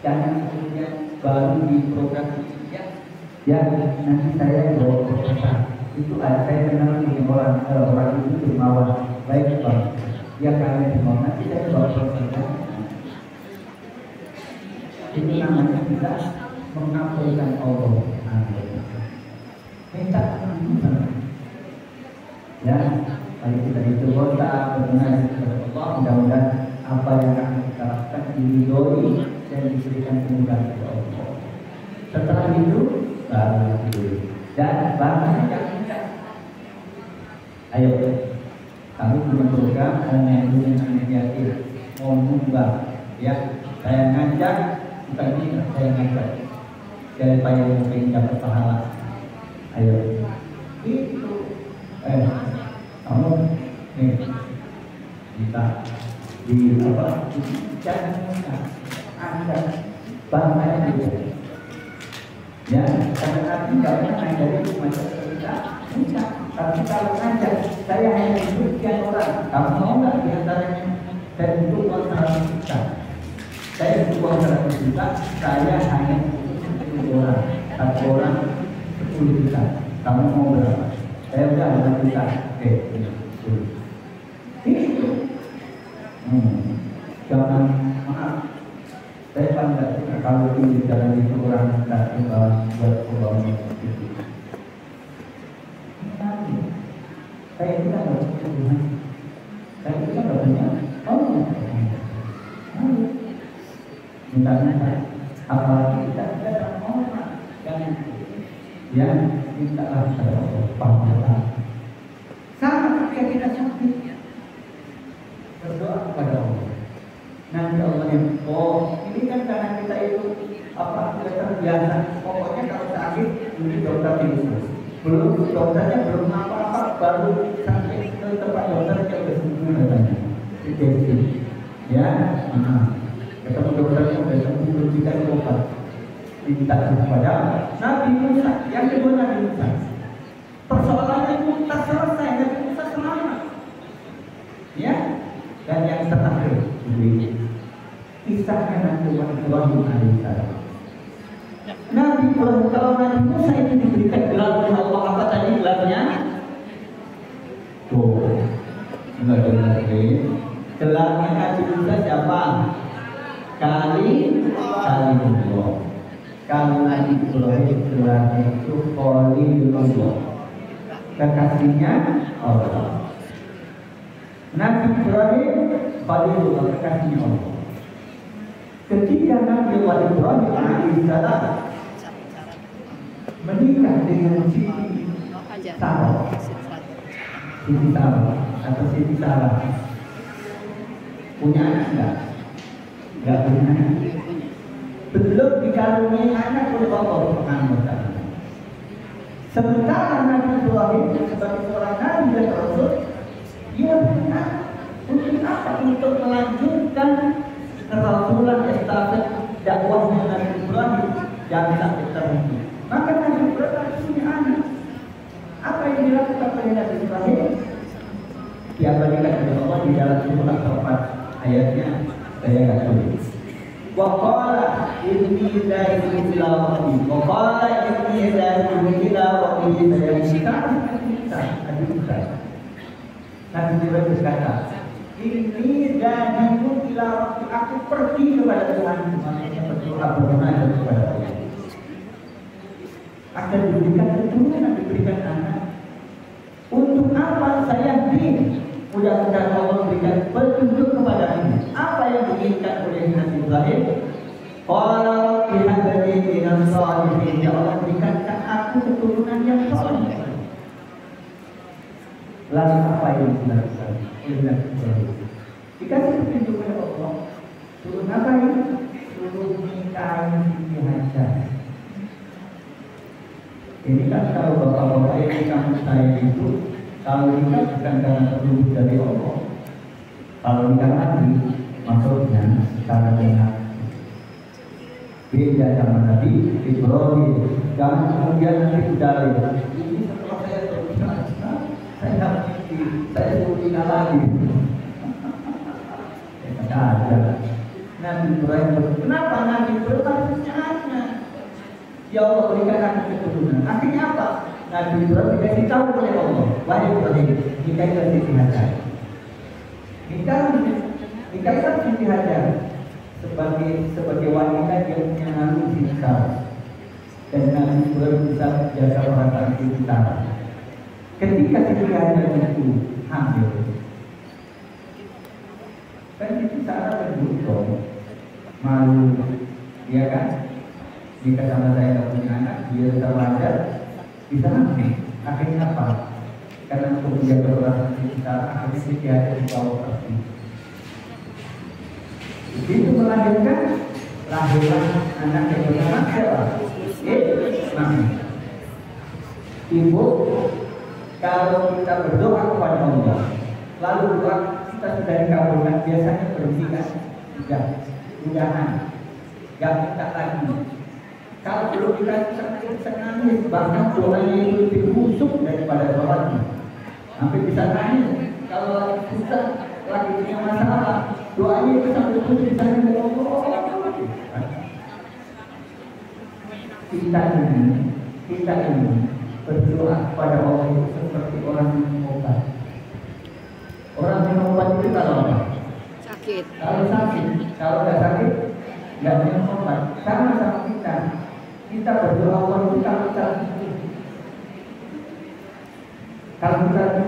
B: Jangan kemudian baru di program ini ya nanti saya bawa proposal. Itu saya kenal ini orang itu dermawan baik Pak. Dia kaya di mana nanti saya bawa saja. Itu namanya kita mengabulkan Allah. Minta ya, kalau kita itu kota benar kepada Allah, mudah-mudahan apa yang akan kita lakukan diridhoi dan diberikan kemudahan oleh Allah. Setelah itu baru itu dan bahkan yang kita ayo kami punya program yang inisiatif mau nyumbang ya, saya ngajak bukan ini, saya ngajak dari payung mungkin dapat pahala. Ayo itu kamu nih kita di apa jangan anda bangga juga ya, karena nanti banyak yang dari macam kita bisa, tapi kalau ngajak saya hanya sekian orang, kamu mau nggak diantaranya saya butuh uang 100 juta, saya butuh uang 100 juta, saya hanya butuh 10 orang, satu orang 10 juta, kamu mau berapa? Saya udah 5 juta, oke, itu jangan maaf. Saya bangga kalau di jalan itu orang tak buat pembangunan itu. Saya itu kan harus Tuhan. Saya itu kan punya Allah. Minta apalagi kita dalam orang yang mintalah kepada Allah. Sama ketika kita sakit berdoa kepada Allah. Nanti Allah yang ini kan karena kita itu apa tidak terbiasa. Pokoknya kalau sakit ini dokter itu belum dokternya belum apa-apa baru sampai ke tempat dokter yang bersembuh katanya. Itu ya, ketemu dokternya udah sembuh berikan obat. Minta kepada Nabi Musa. Yang kedua Nabi Musa. Persoalannya itu tak selesai, Nabi Musa selamat. Ya, dan yang terakhir kisahnya Nabi Ibrahim alaihissalam. Nabi Ibrahim, kalau Nabi Musa itu diberikan gelar oleh Allah, apa tadi gelarnya? Tuh, enggak dengerin. Gelarnya Nabi Musa siapa? Kalimullah. Kalau Nabi Ibrahim gelarnya itu Khalilullah, kekasihnya Allah. Nabi Ibrahim Khalilullah, kekasihnya Allah. Ketika Nabi Ibrahim alaihissalam menikah dengan Siti Sarah atau Siti Sarah, punya anak enggak? Enggak punya anak. Belum dikaruniai anak oleh Allah Subhanahu wa taala. Sementara Nabi Ibrahim sebagai seorang nabi dan rasul, dia punya untuk apa? Untuk melanjutkan kerasulan estafet dakwahnya Nabi Ibrahim yang sampai terhenti. Maka Nabi Ibrahim punya anak. Apa yang dilakukan oleh Nabi Ibrahim? Diabadikan oleh Allah di dalam surah Al-Fatihah ayatnya saya nggak tulis. Wa qala inni zahibu ila rabbi. Wa qala inni zahibu ila rabbi. Saya minta. Nabi Ibrahim berkata, ini zahibu ila rabbi, aku pergi kepada Tuhan. Makanya berdoa bermunajat kepada Allah. Akan diberikan keturunan, diberikan anak. Untuk apa saya bin? Mudah-mudahan Allah berikan petunjuk kepada ini. Apa yang diinginkan oleh Nabi Ibrahim? Qala bihabli minas salihin. Ya Allah, berikankan aku keturunan yang saleh. Lalu apa yang dilakukan oleh Nabi Ibrahim? Dikasih petunjuk oleh Allah. Suruh ngapain? Suruh nikahin Siti Hajar. Ini kan kalau bapak-bapak yang kamu saya itu, kalau nikah bukan karena petunjuk dari Allah. Kalau nikah lagi, maksudnya cara dengan beda sama Nabi Ibrahim. Jangan kemudian nanti budaya. Ini setelah saya terpisah, saya suruh nikah lagi. Ada. Nabi Ibrahim, kenapa Nabi Ibrahim harusnya? Ya Allah, berikan aku keturunan. Akhirnya apa? Nabi Ibrahim dikasih tahu oleh Allah, wahai Ibrahim, nikahlah Siti Hajar. Nikahlah Siti Hajar sebagai wanita yang punya nama Siti Sarah. Dan Nabi Ibrahim bisa jasa orang Siti Sarah. Ketika Siti Hajar itu hamil, kan Siti Sarah berbutuh malu, dia kan jika sama saya tak punya anak, dia sama Hajar bisa hamil. Akhirnya apa? Karena untuk menjaga orang Siti Sarah, akhirnya Siti Hajar dibawa pergi. Begitu melahirkan, lahirlah anak yang bernama siapa? Ismail. Ibu, kalau kita berdoa kepada Allah, lalu doa kita sudah dikabulkan, biasanya berbisik, mudahan, gak minta lagi. Kalau belum dikasih bisa nangis, bahkan doanya itu lebih busuk daripada doanya. Sampai bisa nangis. Kalau lagi susah, lagi punya masalah, doanya itu sampai busuk bisa nangis. Kita ini berdoa pada Allah itu seperti orang minum obat. Orang minum obat itu kalau apa?
A: Sakit.
B: Kalau sakit, kalau nggak sakit, nggak minum obat. Sama kita. Kita berdoa Allah itu kalau kita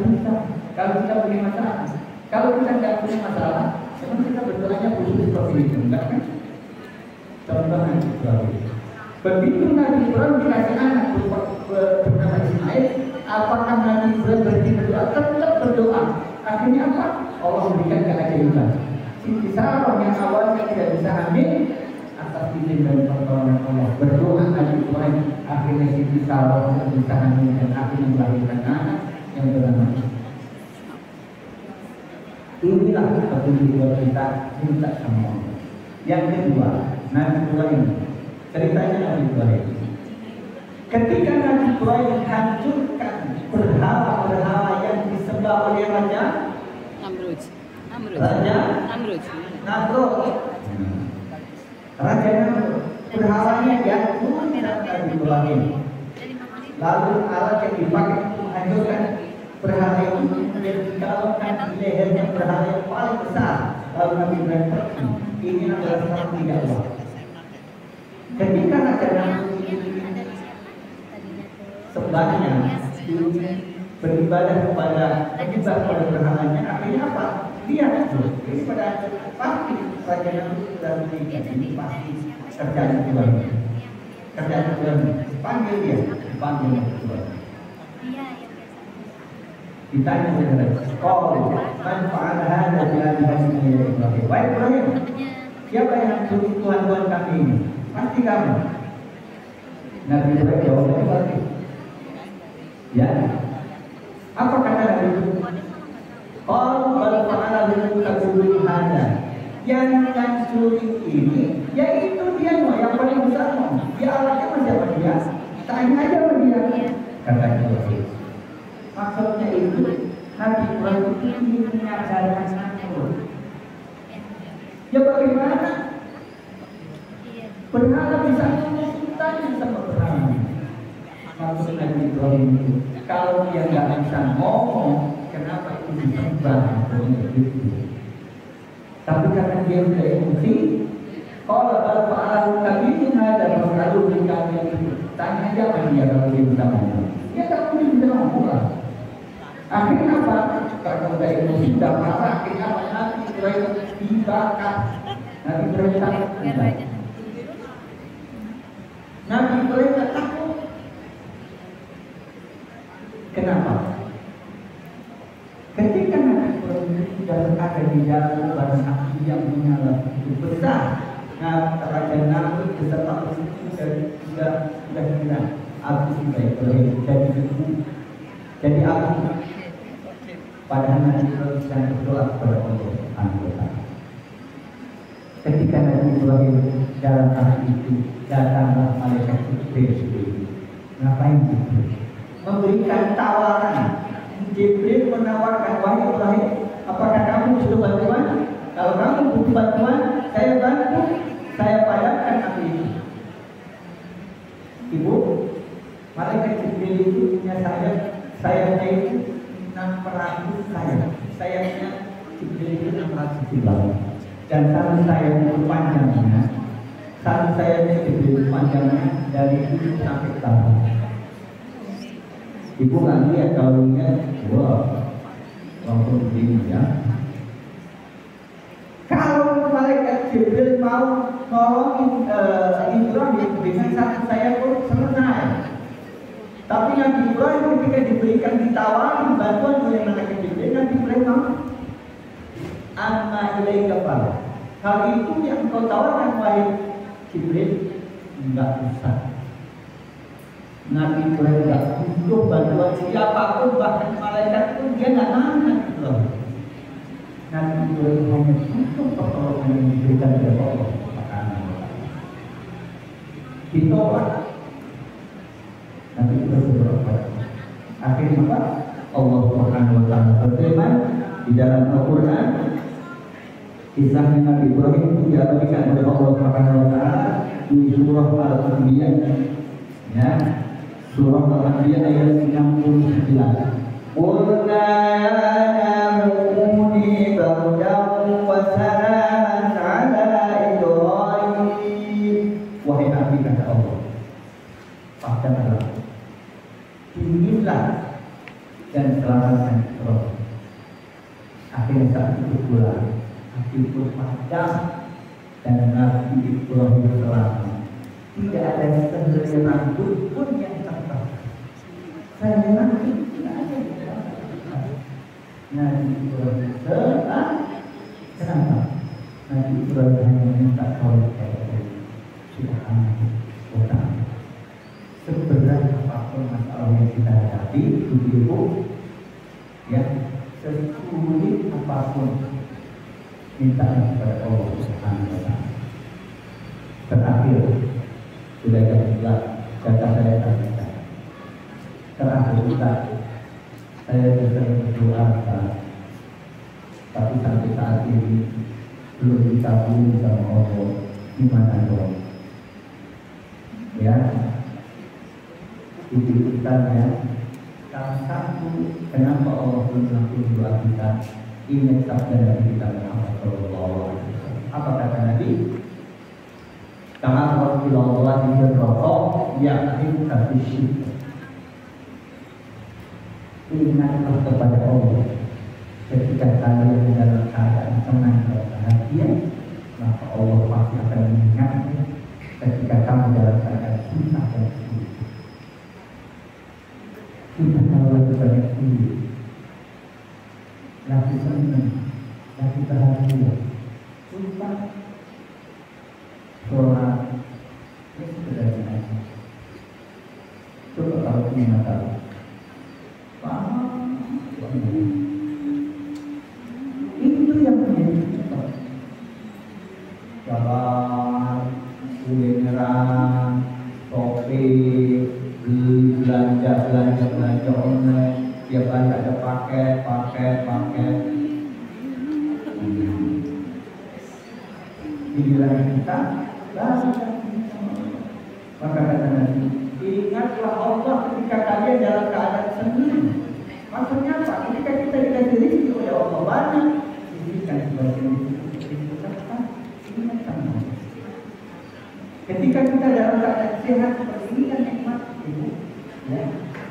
B: susah, kalau kita punya masalah, kalau kita nggak punya masalah, memang kita berdoanya khusus seperti itu, enggak kan? Contohnya Ibrahim. Begitu Nabi Ibrahim dikasih anak bernama Ismail, apakah Nabi Ibrahim berhenti berdoa? Tetap berdoa. Akhirnya apa? Allah memberikan keajaiban. Siti Sarah yang awalnya tidak bisa hamil, atas izin dan pertolongan Allah, berdoa Nabi Ibrahim, akhirnya Siti Sarah bisa hamil dan akhirnya melahirkan anak yang bernama Ismail. Inilah petunjuk buat kita minta sama Allah. Yang kedua, Nabi Ibrahim. Ceritanya Nabi Ibrahim. Ketika Nabi Ibrahim hancurkan berhala-berhala yang disembah oleh Raja Namrud. Raja Namrud. Berhalanya dihancurkan Nabi Ibrahim. Lalu alat yang dipakai untuk menghancurkan berhala itu kemudian dikalungkan di lehernya berhala yang paling besar. Lalu Nabi Ibrahim pergi. Ini adalah satu tidak Allah. Ketika Raja Namrud sebelahnya beribadah kepada berhalanya, akhirnya apa? Dia hancur. Jadi pada pasti Raja Namrud sudah meninggal. Ini pasti kerjaan Tuhan. Kerjaan Tuhan. Panggil dia, panggil Tuhan. Ditanya saudara, man fa'ala hadza bi alihati ya Ibrahim. Wahai Ibrahim, siapa yang hancur Tuhan kami ini? Pasti kamu. Nabi Ibrahim jawabnya pasti. Ya. Apa kata Nabi Ibrahim? Bal fa'ala bi hadza. Yang hancurin ini, yaitu dia yang paling besar. Dia alatnya masih apa dia? Tanya aja sama dia. Kata Ibrahim. Maksudnya itu Nabi Ibrahim ingin mengajarkan Namrud. Ya bagaimana? Berhala bisa tanya sama berhala. Maksud Nabi Ibrahim itu, kalau dia nggak bisa ngomong, kenapa itu disembah begitu? Tapi karena dia sudah emosi, kalau al-fa'alahu kabirun ada berlalu di kalian itu. Tanya aja sama dia kalau dia bisa ngomong. Dia tak mungkin bisa ngomong lah. Akhirnya apa? Karena udah emosi, udah marah, akhirnya apa? Nabi Ibrahim dibakar. Nabi Ibrahim takut. Nabi Ibrahim takut. Kenapa? Ketika Nabi Ibrahim sudah berada di dalam barang api yang menyala itu besar, nah Raja Namrud beserta pengikut sudah hilang. Api sudah Ibrahim jadi api. Padahal Nabi Ibrahim sedang berdoa kepada Allah anggota. Ketika Nabi Ibrahim dalam api itu, datanglah malaikat Jibril. Ngapain Jibril? Memberikan tawaran. Jibril menawarkan, wahai Ibrahim, apakah kamu butuh bantuan? Kalau kamu butuh bantuan, saya bantu, saya padamkan api itu. Ibu, Malaikat Jibril itu punya sayapnya itu 600 sayap. Sayapnya Jibril itu 600 kilo. Dan satu sayap itu panjangnya, satu sayapnya Jibril panjangnya dari ujung sampai bawah. Ibu nggak lihat kalau lihat, wah, langsung begini ya. Kalau malaikat Jibril mau nolongin Ibrahim dengan satu sayap pun selesai. Tapi Nabi Ibrahim ketika diberikan ditawarin bantuan oleh malaikat Jibril, Nabi Ibrahim mau amma ilaika fal. Hal itu yang kau tawarkan wahai Jibril, enggak usah. Nabi Ibrahim enggak butuh bantuan siapapun, bahkan malaikat pun dia enggak nanya gitu. Nabi Ibrahim hanya butuh pertolongan yang diberikan oleh Allah Subhanahu wa taala. Ditolak. Nabi Ibrahim bertobat. Akhirnya apa? Allah Subhanahu wa taala berfirman di dalam Al-Qur'an, kisahnya Nabi Ibrahim itu diabadikan oleh Allah Subhanahu wa taala di surah Al-Anbiya. Ya. Surah Al-Anbiya ayat 69. Qulna ya Nuhuni bardan wa salaman ala Ibrahim. Wahai Nabi, kata Allah, padahal dinginlah dan selamatkan Ibrahim. Akhirnya saat itu pula api pun padam dan Nabi Ibrahim selamat. Tidak ada sehelai rambut pun yang terbakar. Saya yakin tidak ada yang terbakar. Nabi Ibrahim selamat. Kenapa? Nabi Ibrahim hanya minta tolong kepada Allah Subhanahu wa taala. Seberat apapun masalah yang kita hadapi, ibu, ya, sesulit apapun minta kepada Allah Subhanahu wa taala. Terakhir, sudah jam 11, kata saya tanya. Terakhir kita, saya sering berdoa, tapi sampai saat ini belum dikabuli sama Allah. Gimana dong? Ya, ya. Salah satu kenapa Allah belum mengampuni doa kita, ingat sabda Nabi kita Muhammad SAW. Apa kata Nabi? Kama Rasulullah SAW yakin tapi syukur. Ingatlah kepada Allah ketika kalian dalam keadaan senang dan bahagia, maka Allah pasti akan mengingatmu ketika kamu dalam keadaan susah dan sulit. Kita kalau lagi banyak sulit, lagi senang, lagi bahagia, susah, sholat, ini sudah biasa. Coba kalau punya masalah, itu yang menjadi kita. Jalan, kulineran, kopi, belanja online, tiap hari ada paket. Giliran kita, maka kata Nabi, ingatlah Allah ketika kalian dalam keadaan senang. Maksudnya apa? Ketika kita dikasih rezeki oleh Allah banyak, diberikan sebagian itu ingatkan. Ketika kita dalam keadaan sehat seperti ini kan nikmat itu, ya,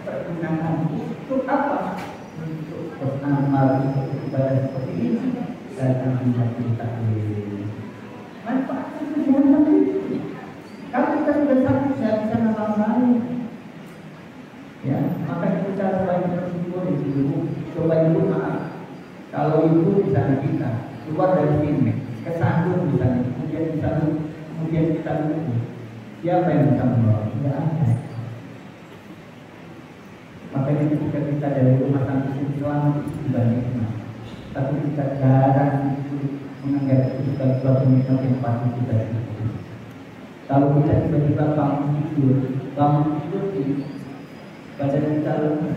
B: pergunakan untuk apa? Untuk beramal, untuk ibadah seperti ini dan amal kita ini. Manfaatkan kesehatan itu. Kalau kita sudah sakit, tidak bisa ngamal lain. Ya, maka kita sebagai bersyukur ibu, coba ibu maaf. Kalau ibu misalnya kita keluar dari sini, kesandung misalnya, kemudian kita lupa, siapa yang bisa menolong? Tidak ada. Makanya ketika kita dari rumah sampai sini selamat itu sudah nikmat. Tapi kita jarang menganggap itu sebagai suatu nikmat yang pasti kita syukuri. Kalau kita tiba-tiba bangun tidur badan kita lemah,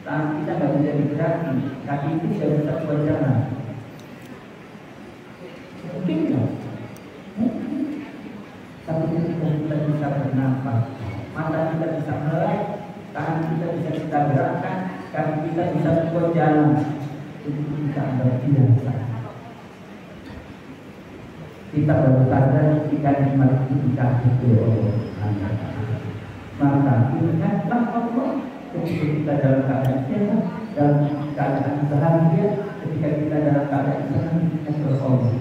B: tangan kita nggak bisa digerakkan, kaki itu tidak bisa berjalan. Mungkin nggak? Tapi ketika kita bisa bernafas, mata kita bisa melek, tangan kita bisa kita gerakkan, kaki kita bisa buat jalan. Itu kita berbiasa. Kita baru sadar ketika nikmat itu dikasih oleh Allah. Maka ingatlah Allah ketika kita dalam keadaan sehat, dalam keadaan bahagia, ketika kita dalam keadaan senang, kita bersyukur.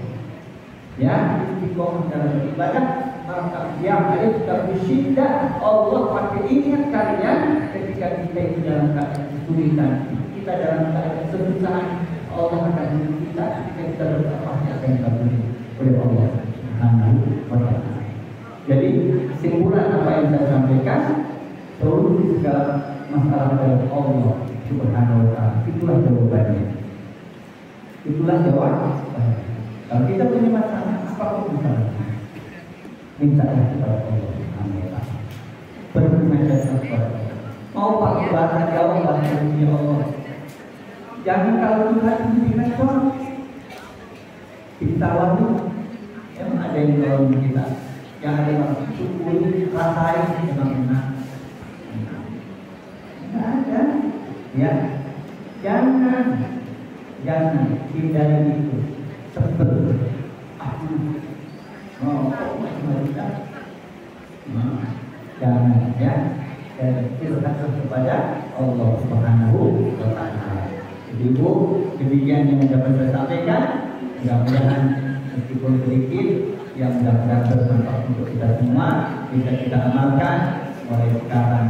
B: Ya, istiqomah dalam ibadah, maka yang ada kita bersyukur. Allah pakai ingat kalian ketika kita itu dalam keadaan kesulitan, kita dalam keadaan kesusahan, Allah akan menolong kita ketika kita berdoa yang akan dikabulkan oleh Allah Subhanahu wa Ta'ala. Jadi kesimpulan apa yang saya sampaikan, solusi segala masalah dari Allah Subhanahu wa Ta'ala. Itulah jawabannya. Itulah jawabannya. Kalau kita punya masalah, apapun misalnya, minta kepada Allah Subhanahu wa Ta'ala. Bermunajat kepada Allah. Mau pakai bahasa Jawa, bahasa Indonesia Allah. Jangan kalau Tuhan itu direspon, kita lalu, emang ada yang dalam kita, yang ada yang syukur, rasain, memang enak. Tidak ada, ya. Jangan hindari itu. Sebel, aku, kok masih jangan, ya. Dan curhat kepada Allah Subhanahu wa Ta'ala. Jadi Bu, demikian yang dapat saya sampaikan. Mudah-mudahan meskipun sedikit, yang mudah-mudahan bermanfaat untuk kita semua, bisa kita amalkan mulai sekarang.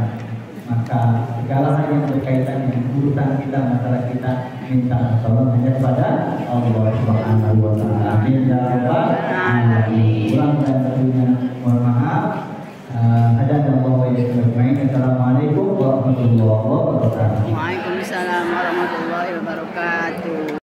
B: Maka segala hal yang berkaitan dengan urusan kita, masalah kita, minta tolong hanya kepada Allah Subhanahu wa Ta'ala. Amin ya rabbal alamin. Kurang dan lebihnya mohon maaf. Ada Allah yang bermain. Assalamualaikum warahmatullahi wabarakatuh.
A: Waalaikumsalam warahmatullahi wabarakatuh.